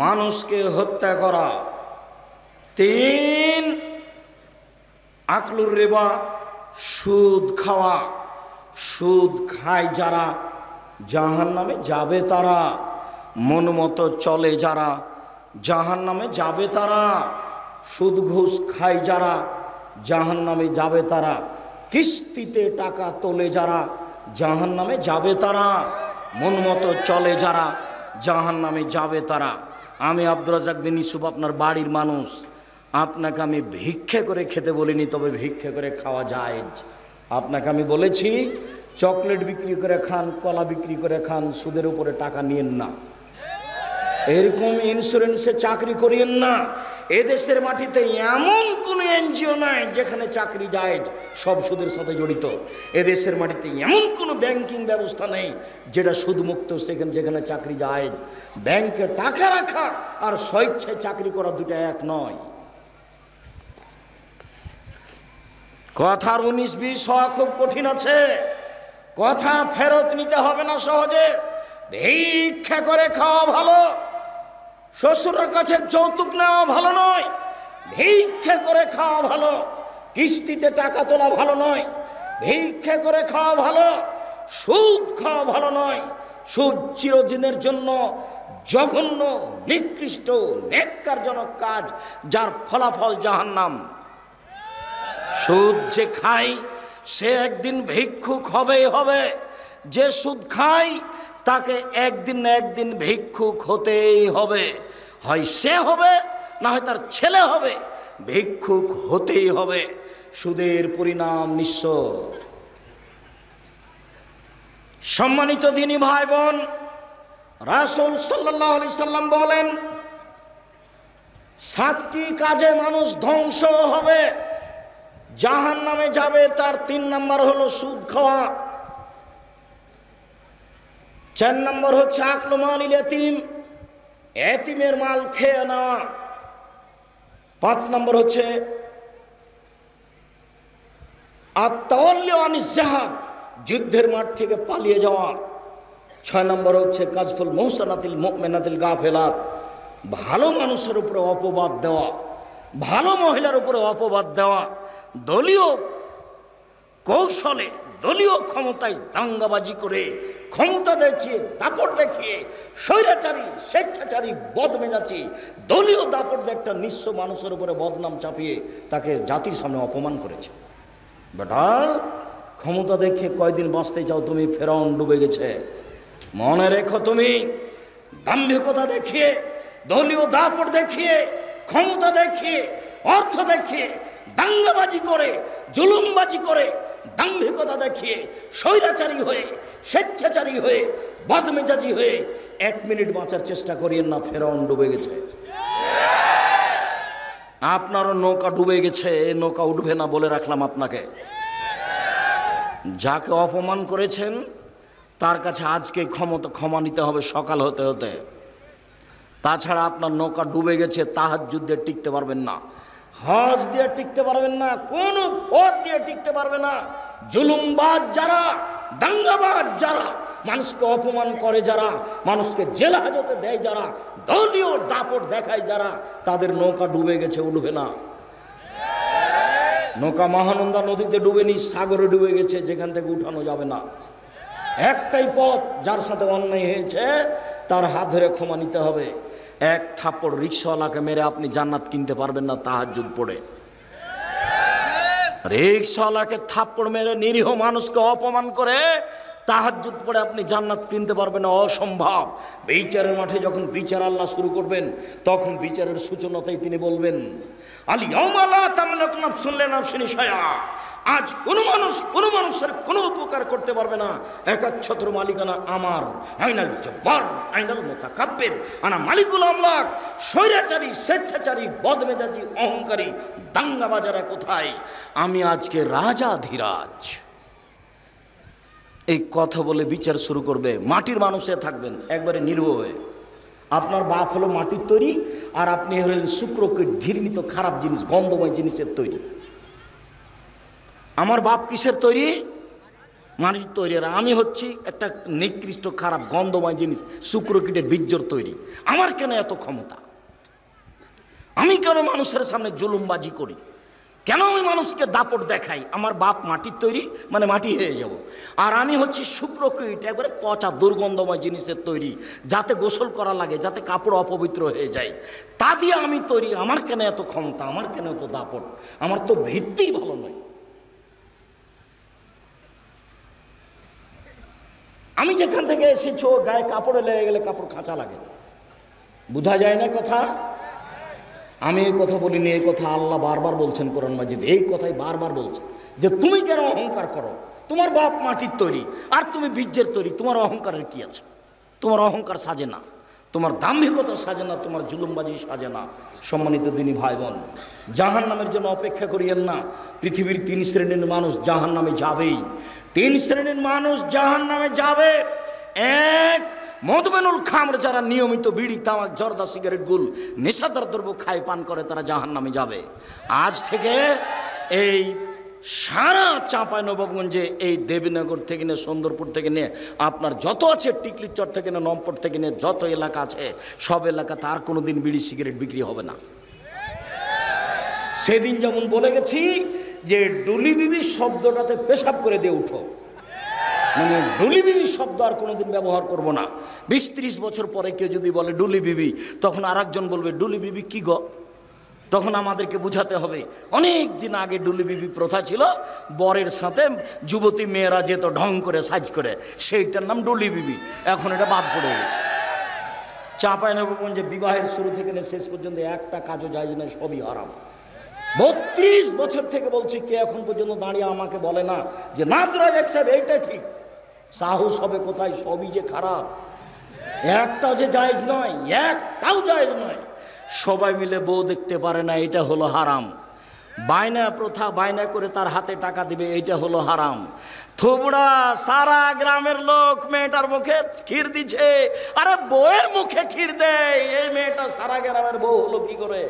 মানুষকে হত্যা করা। 3, আকলুর রিবা, সুদ খাওয়া। সুদ খায় যারা জাহান্নামে যাবে তারা, মন মতো চলে যারা জাহান্নামে যাবে তারা, সুদ ঘুষ খায় যারা জাহান্নামে যাবে তারা, কিস্তিতে টাকা তোলে যারা জাহান্নামে যাবে তারা, মন মতো চলে যারা জাহান্নামে যাবে তারা। আমি আব্দুর রাজ্জাক বিন ইউসুফ আপনার বাড়ির মানুষ, আপনাকে আমি ভিক্ষে করে খেতে বলিনি, তবে ভিক্ষে করে খাওয়া যায়। আপনাকে আমি বলেছি চকলেট বিক্রি করে খান, কলা বিক্রি করে খান, সুদের উপরে টাকা নিয়েন না, এরকম ইন্স্যুরেন্সে চাকরি করিয়েন না। এদেশের মাটিতে এমন কোনো এনজিও নাই যেখানে চাকরি যায় সব সুদের সাথে জড়িত। এদেশের মাটিতে এমন কোনো ব্যাংকিং ব্যবস্থা নেই যেটা সুদমুক্ত, যেখানে চাকরি যায়। ব্যাংকে টাকা রাখা আর স্বেচ্ছায় চাকরি করা 2টা এক নয়। কথার 19-20 হওয়া খুব কঠিন আছে, কথা ফেরত নিতে হবে না সহজে। ভিক্ষা করে খাওয়া ভালো, শ্বশুরের কাছে যৌতুক নেওয়া ভালো নয়। ভিক্ষা করে খাওয়া ভালো, কিস্তিতে টাকা তোলা ভালো নয়। ভিক্ষা করে খাওয়া ভালো, সুদ খাওয়া ভালো নয়। সুদ চিরদিনের জন্য জঘন্য, নিকৃষ্ট, নেক্কারজনক কাজ, যার ফলাফল জাহান্নাম। সুদ যে খায় সে একদিন ভিক্ষুক হবেই হবে। যে সুদ খায় তাকে একদিন না একদিন ভিক্ষুক হতেই হবে। হয় সে হবে, না হয় তার ছেলে হবে, ভিক্ষুক হতেই হবে। সুদের পরিণাম নিঃস্ব। সম্মানিত দিনী ভাই বোন, রাসূল সাল্লাল্লাহু আলাইহি সাল্লাম বলেন, 7টি কাজে মানুষ ধ্বংস হবে, জাহান্নামে যাবে। তার 3 নম্বর হলো সুদ খাওয়া, 4 নম্বর হচ্ছে আকলু মালিল ইয়াতীম, এতিমের মাল খেয়ে নেওয়া, 5 নম্বর হচ্ছে আত-তাওয়াল্লি আনিজ যাহাব, যুদ্ধের মাঠ থেকে পালিয়ে যাওয়া, 6 নম্বর হচ্ছে কাজফুল মুহসানাতিল মুমিনাতিল গাফিলাত, ভালো মানুষের উপরে অপবাদ দেওয়া, ভালো মহিলার উপরে অপবাদ দেওয়া, দলীয় কৌশলে, দলীয় ক্ষমতায় দাঙ্গাবাজি করে, ক্ষমতা দেখিয়ে, দাপট দেখিয়ে, স্বৈরাচারী, স্বেচ্ছাচারী, বদমেজাজি দলীয় দাপট দিয়ে একটা নিঃস্ব মানুষের উপরে বদনাম চাপিয়ে তাকে জাতির সামনে অপমান করেছে। বেটা, ক্ষমতা দেখিয়ে কয়দিন বাঁচতে চাও তুমি? ফেরাউন ডুবে গেছে। মনে রেখো, তুমি দাম্ভিকতা দেখিয়ে, দলীয় দাপট দেখিয়ে, ক্ষমতা দেখিয়ে, অর্থ দেখিয়ে, দাঙ্গাবাজি করে, জুলুমবাজি করে, দাম্ভিকতা দেখিয়ে, স্বৈরাচারী হয়ে, স্বেচ্ছাচারী হয়ে, বদমেজাজি হয়ে 1 মিনিট বাঁচার চেষ্টা করিয়েন না। ফেরাউন ডুবে গেছে। আপনারও নৌকা ডুবে গেছে, নৌকা উঠবে না বলে রাখলাম আপনাকে। যাকে অপমান করেছেন তার কাছে আজকে ক্ষমা নিতে হবে সকাল হতে হতে। তাছাড়া আপনার নৌকা ডুবে গেছে, তাহাজ্জুদ দিয়ে টিকতে পারবেন না, হজ দিয়ে টিকতে পারবেন না, কোনো পথ দিয়ে টিকতে পারবে না। জুলুমবাজ যারা, দাঙ্গাবাজ যারা, মানুষকে অপমান করে যারা, মানুষকে জেল হাজতে দেয় যারা, দলীয় দাপট দেখায় যারা, তাদের নৌকা ডুবে গেছে, উঠবে না। নৌকা মহানন্দা নদীতে ডুবেনি, সাগরে ডুবে গেছে, যেখান থেকে উঠানো যাবে না। একটাই পথ, যার সাথে অন্যায় হয়েছে তার হাত ধরে ক্ষমা নিতে হবে। 1 থাপ্পড় রিক্সাওয়ালাকে মেরে আপনি জান্নাত কিনতে পারবেন না তাহাজ্জুদ পড়ে। রিক্সাওয়ালাকে থাপ্পড় মেরে, নিরীহ মানুষকে অপমান করে তাহাজ্জুদ পড়ে আপনি জান্নাত কিনতে পারবেন না, অসম্ভব। বিচারের মাঠে যখন বিচার আল্লাহ শুরু করবেন, তখন বিচারের সূচনাতেই তিনি বলবেন, আল ইয়াওমা লা তামলিকু নাফসুন লিনাফসিন শাইআ। আজ কোনো মানুষ কোনো মানুষের কোনো উপকার করতে পারবে না, একচ্ছত্র মালিকানা আমার। আইনাল জব্বার আইনাল মুতাকাব্বির আনা মালিকুল আমলাক। স্বৈরাচারী, স্বেচ্ছাচারী, বদমেজাজি, অহংকারী, দাঙ্গাবাজারা কোথায়? আমি আজকে রাজাধিরাজ। এই কথা বলে বিচার শুরু করবে। মাটির মানুষে থাকবেন একবারে নির্ভয় হয়ে। আপনার বাপ হলো মাটির তৈরি, আর আপনি হলেন শুক্রকীট, ঘৃণিত খারাপ জিনিস, গন্ধময় জিনিসের তৈরি। আমার বাপ কিসের তৈরি? মাটির তৈরি। আর আমি হচ্ছি একটা নিকৃষ্ট, খারাপ, গন্ধময় জিনিস, শুক্রকীটের বীর্যর তৈরি। আমার কেন এত ক্ষমতা? আমি কেন মানুষের সামনে জুলুমবাজি করি? কেন আমি মানুষকে দাপট দেখাই? আমার বাপ মাটির তৈরি, মানে মাটি হয়ে যাব। আর আমি হচ্ছি শুক্রকীট, একবারে পচা দুর্গন্ধময় জিনিসের তৈরি, যাতে গোসল করা লাগে, যাতে কাপড় অপবিত্র হয়ে যায়, তা দিয়ে আমি তৈরি। আমার কেন এত ক্ষমতা? আমার কেন এত দাপট? আমার তো ভিত্তিই ভালো নয়। আমি যেখান থেকে এসেছো, গায়ে কাপড়ে লেগে গেলে কাপড় খাঁচা লাগে, বোঝা যায় না কথা? আমি এই কথা বলিনি, এই কথা আল্লাহ বারবার বলছেন কোরআন মাজিদ। এই কথাই বারবার বলছে যে তুমি কেন অহংকার করো? তোমার বাপ মাটির তৈরি, আর তুমি বীর্যের তৈরি। তোমার অহংকারের কি আছে? তোমার অহংকার সাজে না, তোমার দাম্ভিকতা সাজে না, তোমার জুলুমবাজি সাজে না। সম্মানিত দিনী ভাই বোন, জাহান্নামের জন্য অপেক্ষা করিয়েন না। পৃথিবীর 3 শ্রেণীর মানুষ জাহান্নামে যাবেই। 3 শ্রেণীর মানুষ জাহান্নামে যাবে। 1, মদমেনুল খামর, যারা নিয়মিত বিড়ি, তামাক, জর্দা, সিগারেট, গুল, নেশাদার দ্রব্য খায়, পান করে, তারা জাহান্নামে যাবে। আজ থেকে এই সারা চাঁপাইনবাবগঞ্জে, এই দেবীনগর থেকে নিয়ে, সুন্দরপুর থেকে নিয়ে, আপনার যত আছে, টিকলিচর থেকে নিয়ে, নমপট থেকে নিয়ে যত এলাকা আছে, সব এলাকাতে আর কোনো দিন বিড়ি সিগারেট বিক্রি হবে না। সেদিন যেমন বলে গেছি যে ডুলি বিবি শব্দটাতে পেশাব করে দিয়ে উঠো, মানে ডুলি বিবি শব্দ আর কোনোদিন ব্যবহার করব না। 20-30 বছর পরে কেউ যদি বলে ডুলি বিবি, তখন আর একজন বলবে ডুলি বিবি কি গো। তখন আমাদেরকে বুঝাতে হবে অনেক দিন আগে ডুলি বিবি প্রথা ছিল, বরের সাথে যুবতী মেয়েরা যেত ঢং করে সাজ করে, সেইটার নাম ডুলি বিবি। এখন এটা বাদ পড়ে গেছে। চাঁপাইনবাবগঞ্জে বিবাহের শুরু থেকে শেষ পর্যন্ত একটা কাজও যায় না, সবই হারাম। 32 বছর থেকে বলছি, কে এখন পর্যন্ত দাঁড়িয়ে আমাকে বলে না যে না রাজাক সাহেব এইটা ঠিক। সাহস হবে কোথায়, সবই যে খারাপ, একটাও যে জায়েজ নয়, একটাও জায়েজ নয়। সবাই মিলে বউ দেখতে পারে না, এটা হলো হারাম। বায়না প্রথা, বায়না করে তার হাতে টাকা দিবে, এইটা হলো হারাম। থুবড়া সারা গ্রামের লোক মেয়েটার মুখে ক্ষীর দিচ্ছে, আরে বউয়ের মুখে ক্ষীর দেয়, এই মেয়েটা সারা গ্রামের বউ হলো কি করে?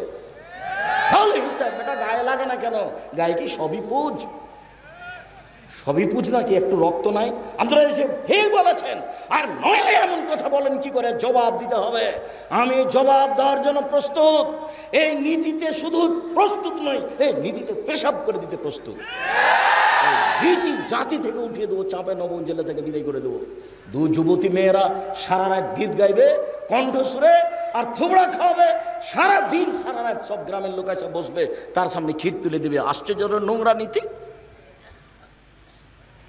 বেটা গায়ে লাগে না কেন? গায়ে কি সবই পুজ? সবই পুজ নাকি? একটু রক্ত নাই? আপনারা এসে ঠিক বলেছেন। আর নইলে এমন কথা বলেন কি করে? জবাব দিতে হবে। আমি জবাব দেওয়ার জন্য প্রস্তুত। এই নীতিতে শুধু প্রস্তুত নই, এই নীতিতে পেশাব করে দিতে প্রস্তুত। রীতি জাতি থেকে উঠিয়ে দেবো, চাঁপাইনবাবগঞ্জ জেলা থেকে বিদায় করে দেবো। দু যুবতী মেয়েরা সারা রাত গীত গাইবে কণ্ঠসুরে, আর থুবড়া খাওয়াবে সারা দিন, সারা রাত। সব গ্রামের লোক এসে বসবে, তার সামনে ক্ষীর তুলে দেবে। আশ্চর্য নোংরা নীতি।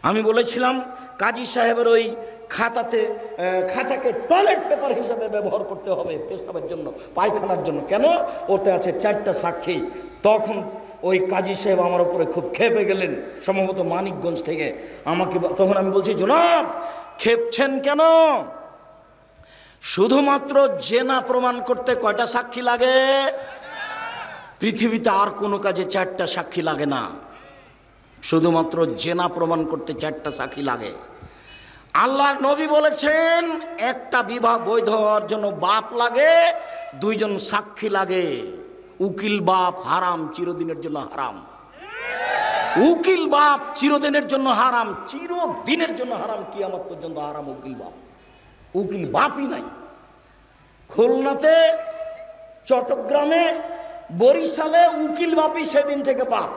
আমি বলেছিলাম কাজী সাহেবের ওই খাতাকে টয়লেট পেপার হিসাবে ব্যবহার করতে হবে পেশাবের জন্য, পায়খানার জন্য। কেন? ওতে আছে 4টা সাক্ষী। তখন ওই কাজী সাহেব আমার উপরে খুব ক্ষেপে গেলেন, সম্ভবত মানিকগঞ্জ থেকে। আমাকে তখন আমি বলছি, জনাব ক্ষেপছেন কেন? শুধুমাত্র জেনা প্রমাণ করতে কয়টা সাক্ষী লাগে? পৃথিবীতে আর কোনো কাজে 4টা সাক্ষী লাগে না। শুধুমাত্র জেনা প্রমাণ করতে 4টা সাক্ষী লাগে। আল্লাহর নবী বলেছেন একটা বিবাহ বৈধ হওয়ার জন্য বাপ লাগে, 2 জন সাক্ষী লাগে। উকিল বাপ হারাম, চিরদিনের জন্য হারাম। উকিল বাপ চিরদিনের জন্য হারাম, চিরদিনের জন্য হারাম, কিয়ামত পর্যন্ত হারাম উকিল বাপ। উকিল বাপই নাই। খুলনাতে, চট্টগ্রামে, বরিশালে উকিল বাপই সেদিন থেকে বাপ।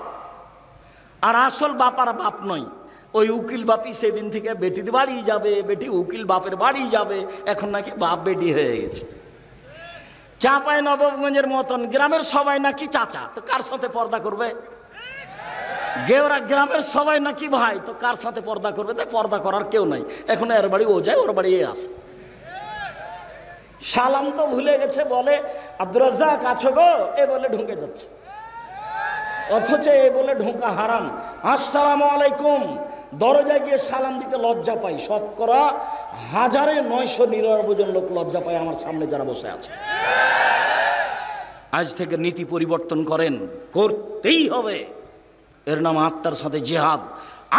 আর আসল বাপ আর বাপ নয়, ওই উকিল বাপই সেদিন থেকে বেটির বাড়ি যাবে, বেটি উকিল বাপের বাড়ি যাবে। এখন নাকি বাপ বেটি হয়ে গেছে। চাঁপাইনবাবগঞ্জের মতন গ্রামের সবাই নাকি চাচা, তো কার সাথে পর্দা করবে? গেওরা গ্রামের সবাই নাকি ভাই, তো কার সাথে পর্দা করবে? তাই পর্দা করার কেউ নাই। এখন এর বাড়ি ও যায়, ওর বাড়ি এ আসে। সালাম তো ভুলে গেছে, বলে আব্দুর রাজ্জাক আছো গো, এ বলে ঢুকে যাচ্ছে। অথচ এ বলে ঢোকা হারাম। আসসালামু আলাইকুম, দরজায় গিয়ে সালাম দিতে লজ্জা পাই। শতকরা 1999 জন লোক লজ্জা পায় আমার সামনে যারা বসে আছে। আজ থেকে নীতি পরিবর্তন করেন, করতেই হবে। এর নাম আত্মার সাথে জিহাদ।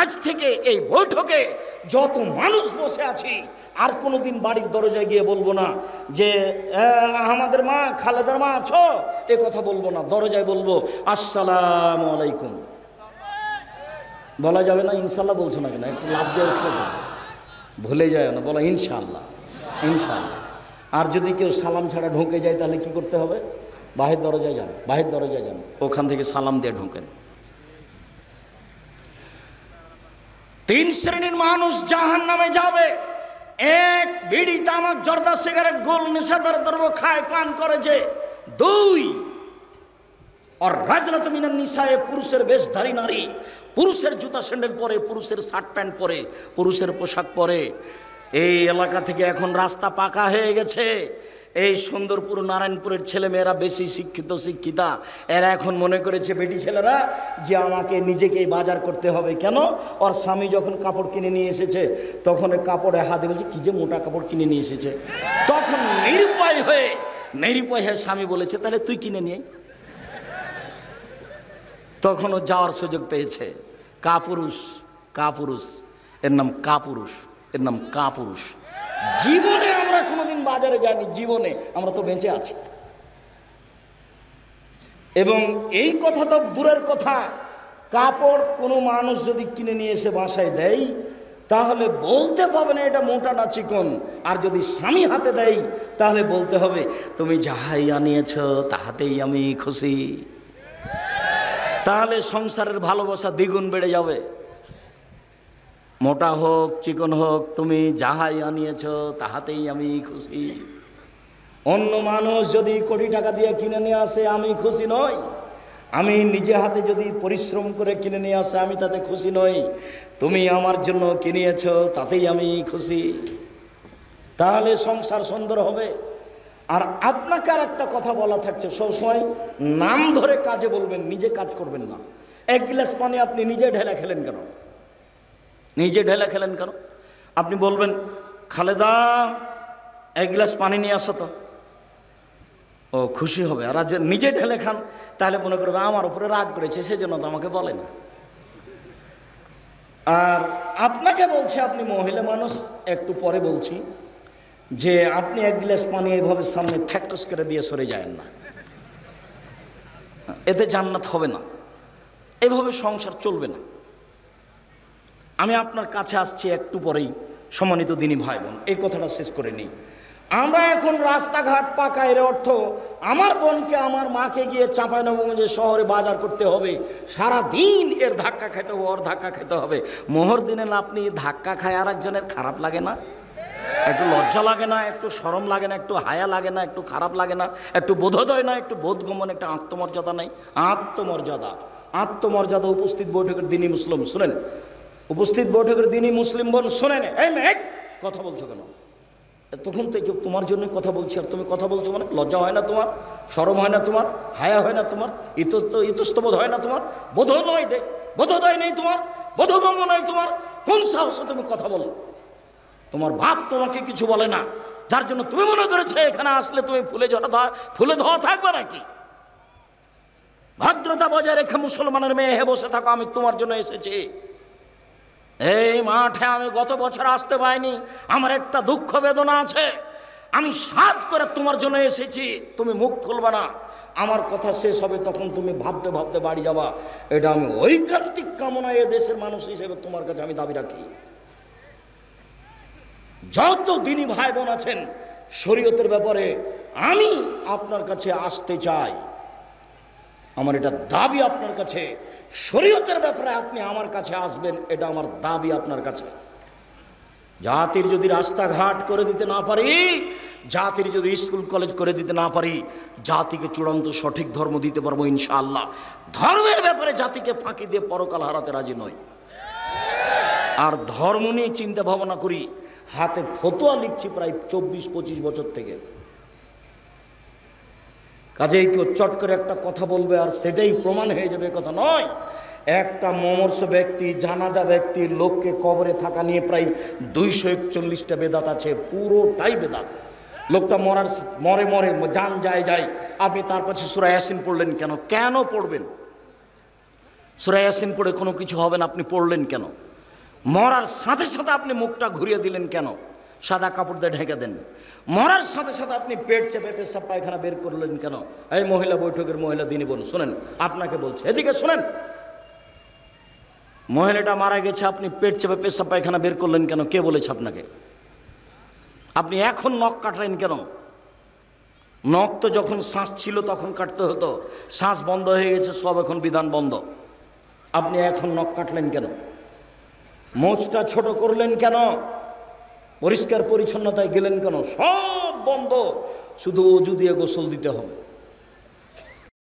আজ থেকে এই বৈঠকে যত মানুষ বসে আছি, আর কোনোদিন বাড়ির দরজায় গিয়ে বলবো না যে আমাদের মা খালেদার মা আছো, এ কথা বলবো না। দরজায় বলবো আসসালামু আলাইকুম। বলা যাবে না ইনশাল্লাহ? বলছো না কেন? একটু লাভ দিয়ে উঠলে ভুলে যায় না, বলা ইনশাল্লাহ, ইনশাল্লাহ। আর যদি কেউ সালাম ছাড়া ঢুকে যায়, তাহলে কি করতে হবে? বাহির দরজায় যান, বাহির দরজায় যান, ওখান থেকে সালাম দিয়ে ঢোকেন। 3 শ্রেণীর মানুষ জাহান্নামে যাবে। 1, বিড়ি তামাক জর্দা সিগারেট গোল নেশাদার দ্রব্য খায় পান করেছে। 2, আর রাজনাত মিনান নিসায়ে, পুরুষের বেশধারী নারী, পুরুষের জুতা স্যান্ডেল পরে, পুরুষের শার্ট প্যান্ট পরে, পুরুষের পোশাক পরে। এই এলাকা থেকে এখন রাস্তা পাকা হয়ে গেছে। এই সুন্দরপুর নারায়ণপুরের ছেলেমেয়েরা বেশি শিক্ষিতা। এরা এখন মনে করেছে বেটি ছেলেরা যে আমাকে নিজেকেই বাজার করতে হবে। কেন? ওর স্বামী যখন কাপড় কিনে নিয়ে এসেছে, তখন কাপড়ে হাতে বলছে কি যে মোটা কাপড় কিনে নিয়ে এসেছে। তখন নিরুপায় হয়ে স্বামী বলেছে তাহলে তুই কিনে নিয়ে। তখনও যাওয়ার সুযোগ পেয়েছে। কাপুরুষ, এর নাম কাপুরুষ, এর নাম কাপুরুষ। জীবনে আমরা কোনোদিন বাজারে যাইনি, জীবনে আমরা তো বেঁচে আছি। এবং এই কথা তো দূরের কথা, কাপড় কোনো মানুষ যদি কিনে নিয়ে এসে বাসায় দেয়, তাহলে বলতে পাবে না এটা মোটা না চিকন। আর যদি স্বামী হাতে দেয়, তাহলে বলতে হবে তুমি যাহাই আনিয়েছ তাহাতেই আমি খুশি। তাহলে সংসারের ভালোবাসা দ্বিগুণ বেড়ে যাবে। মোটা হোক চিকন হোক, তুমি যাহাই আনিয়েছ তাহাতেই আমি খুশি। অন্য মানুষ যদি কোটি টাকা দিয়ে কিনে নিয়ে আসে আমি খুশি নই, আমি নিজে হাতে যদি পরিশ্রম করে কিনে নিয়ে আসে আমি তাতে খুশি নই। তুমি আমার জন্য কিনিয়েছ তাতেই আমি খুশি। তাহলে সংসার সুন্দর হবে। আর আপনাকে আর একটা কথা বলা থাকছে, সবসময় নাম ধরে কাজে বলবেন, নিজে কাজ করবেন না। এক গ্লাস পানি আপনি নিজে ঢেলা খেলেন কেন? নিজে ঢেলা খেলেন কেন? আপনি বলবেন, খালেদা এক গ্লাস পানি নিয়ে আসো তো, ও খুশি হবে। আর নিজে ঢেলে খান তাহলে মনে করবে আমার উপরে রাগ করেছে, সেজন্য তো আমাকে বলে না। আর আপনাকে বলছি, আপনি মহিলা মানুষ, একটু পরে বলছি যে আপনি এক গ্লাস পানি এভাবে সামনে থ্যাকস করে দিয়ে সরে যায়েন না, এতে জান্নাত হবে না, এভাবে সংসার চলবে না। আমি আপনার কাছে আসছি একটু পরেই, সম্মানিত দিনী ভাই বোন, এই কথাটা শেষ করে নিই। আমরা এখন রাস্তাঘাট পাকা, এর অর্থ আমার বোনকে আমার মাকে গিয়ে চাঁপাইনবাবগঞ্জের শহরে বাজার করতে হবে, সারা দিন এর ধাক্কা খেতে হবে, ওর ধাক্কা খেতে হবে। মোহর দিনে আপনি ধাক্কা খায় আর একজনের খারাপ লাগে না? একটু লজ্জা লাগে না? একটু শরম লাগে না? একটু হায়া লাগে না? একটু খারাপ লাগে না? একটু বোধোদয় না? একটু বোধগমন, একটা আত্মমর্যাদা নেই? আত্মমর্যাদা, আত্মমর্যাদা। উপস্থিত বৈঠকের দিনই মুসলিম শুনেন, উপস্থিত বৈঠকের দিনই মুসলিম বোন শোনেন। এই মেয়ে কথা বলছো কেন? তখন থেকে তোমার জন্য কথা বলছি, আর তুমি কথা বলছো মানে লজ্জা হয় না তোমার? শরম হয় না তোমার? হায়া হয় না তোমার? ইতস্তবোধ হয় না তোমার? বোধোদয় দেয়, বোধোদয় নেই তোমার? বোধগম্য নয় তোমার? কোন সাহসে তুমি কথা বলো? তোমার বাপ তোমাকে কিছু বলে না, যার জন্য তুমি মনে করেছো এখানে আসলে তুমি ফুলে ধোয়া থাকবে নাকি? ভদ্রতা বজায় রেখে মুসলমানের মেয়ে হে বসে থাকো, আমি তোমার জন্য এসেছি। এই মাঠে আমি গত বছর আসতে পাইনি, আমার একটা দুঃখ বেদনা আছে, আমি সাধ করে তোমার জন্য এসেছি। তুমি মুখ খুলবে না, আমার কথা শেষ হবে তখন তুমি ভাবতে ভাবতে বাড়ি যাবা। এটা আমি ঐকান্তিক কামনা এ দেশের মানুষ হিসেবে তোমার কাছে আমি দাবি রাখি। যত দিনী ভাই বোন আছেন, শরীয়তের ব্যাপারে আমি আপনার কাছে আসতে চাই, আমার এটা দাবি আপনার কাছে। শরীয়তের ব্যাপারে আপনি আমার কাছে আসবেন, এটা আমার দাবি আপনার কাছে। জাতির যদি রাস্তাঘাট করে দিতে না পারি, জাতির যদি স্কুল কলেজ করে দিতে না পারি, জাতিকে চূড়ান্ত সঠিক ধর্ম দিতে পারবো ইনশাআল্লাহ। ধর্মের ব্যাপারে জাতিকে ফাঁকি দিয়ে পরকাল হারাতে রাজি নই। আর ধর্ম নিয়ে চিন্তা ভাবনা করি, হাতে ফতোয়া লিখছি প্রায় 24-25 বছর থেকে। কাজেই কেউ চট করে একটা কথা বলবে আর সেটাই প্রমাণ হয়ে যাবে, কথা নয়। একটা মমর্ষ ব্যক্তি, জানাজা ব্যক্তির লোককে কবরে থাকা নিয়ে প্রায় 241টা বেদাত আছে, পুরোটাই বেদাত। লোকটা মরে মরে জান যায়, আপনি তার পাশে সূরা ইয়াসিন পড়লেন কেন? কেন পড়বেন? সূরা ইয়াসিন পড়ে কোনো কিছু হবে না, আপনি পড়লেন কেন? মরার সাথে সাথে আপনি মুখটা ঘুরিয়ে দিলেন কেন? সাদা কাপড় দিয়ে ঢেকে দেন। মরার সাথে সাথে আপনি পেট চেপে পেশাব পায়খানা বের করলেন কেন? এই মহিলা বৈঠকের মহিলা দিনী বোন শোনেন, আপনাকে বলছে, এদিকে শোনেন। মহিলাটা মারা গেছে, আপনি পেট চেপে পেশাব পায়খানা বের করলেন কেন? কে বলেছে আপনাকে? আপনি এখন নখ কাটলেন কেন? নখ তো যখন শ্বাস ছিল তখন কাটতে হতো, শ্বাস বন্ধ হয়ে গেছে, সব এখন বিধান বন্ধ। আপনি এখন নখ কাটলেন কেন? মোচটা ছোট করলেন কেন? পরিষ্কার পরিচ্ছন্নতায় গেলেন কেন? সব বন্ধ, শুধু অজু দিয়ে গোসল দিতে হবে।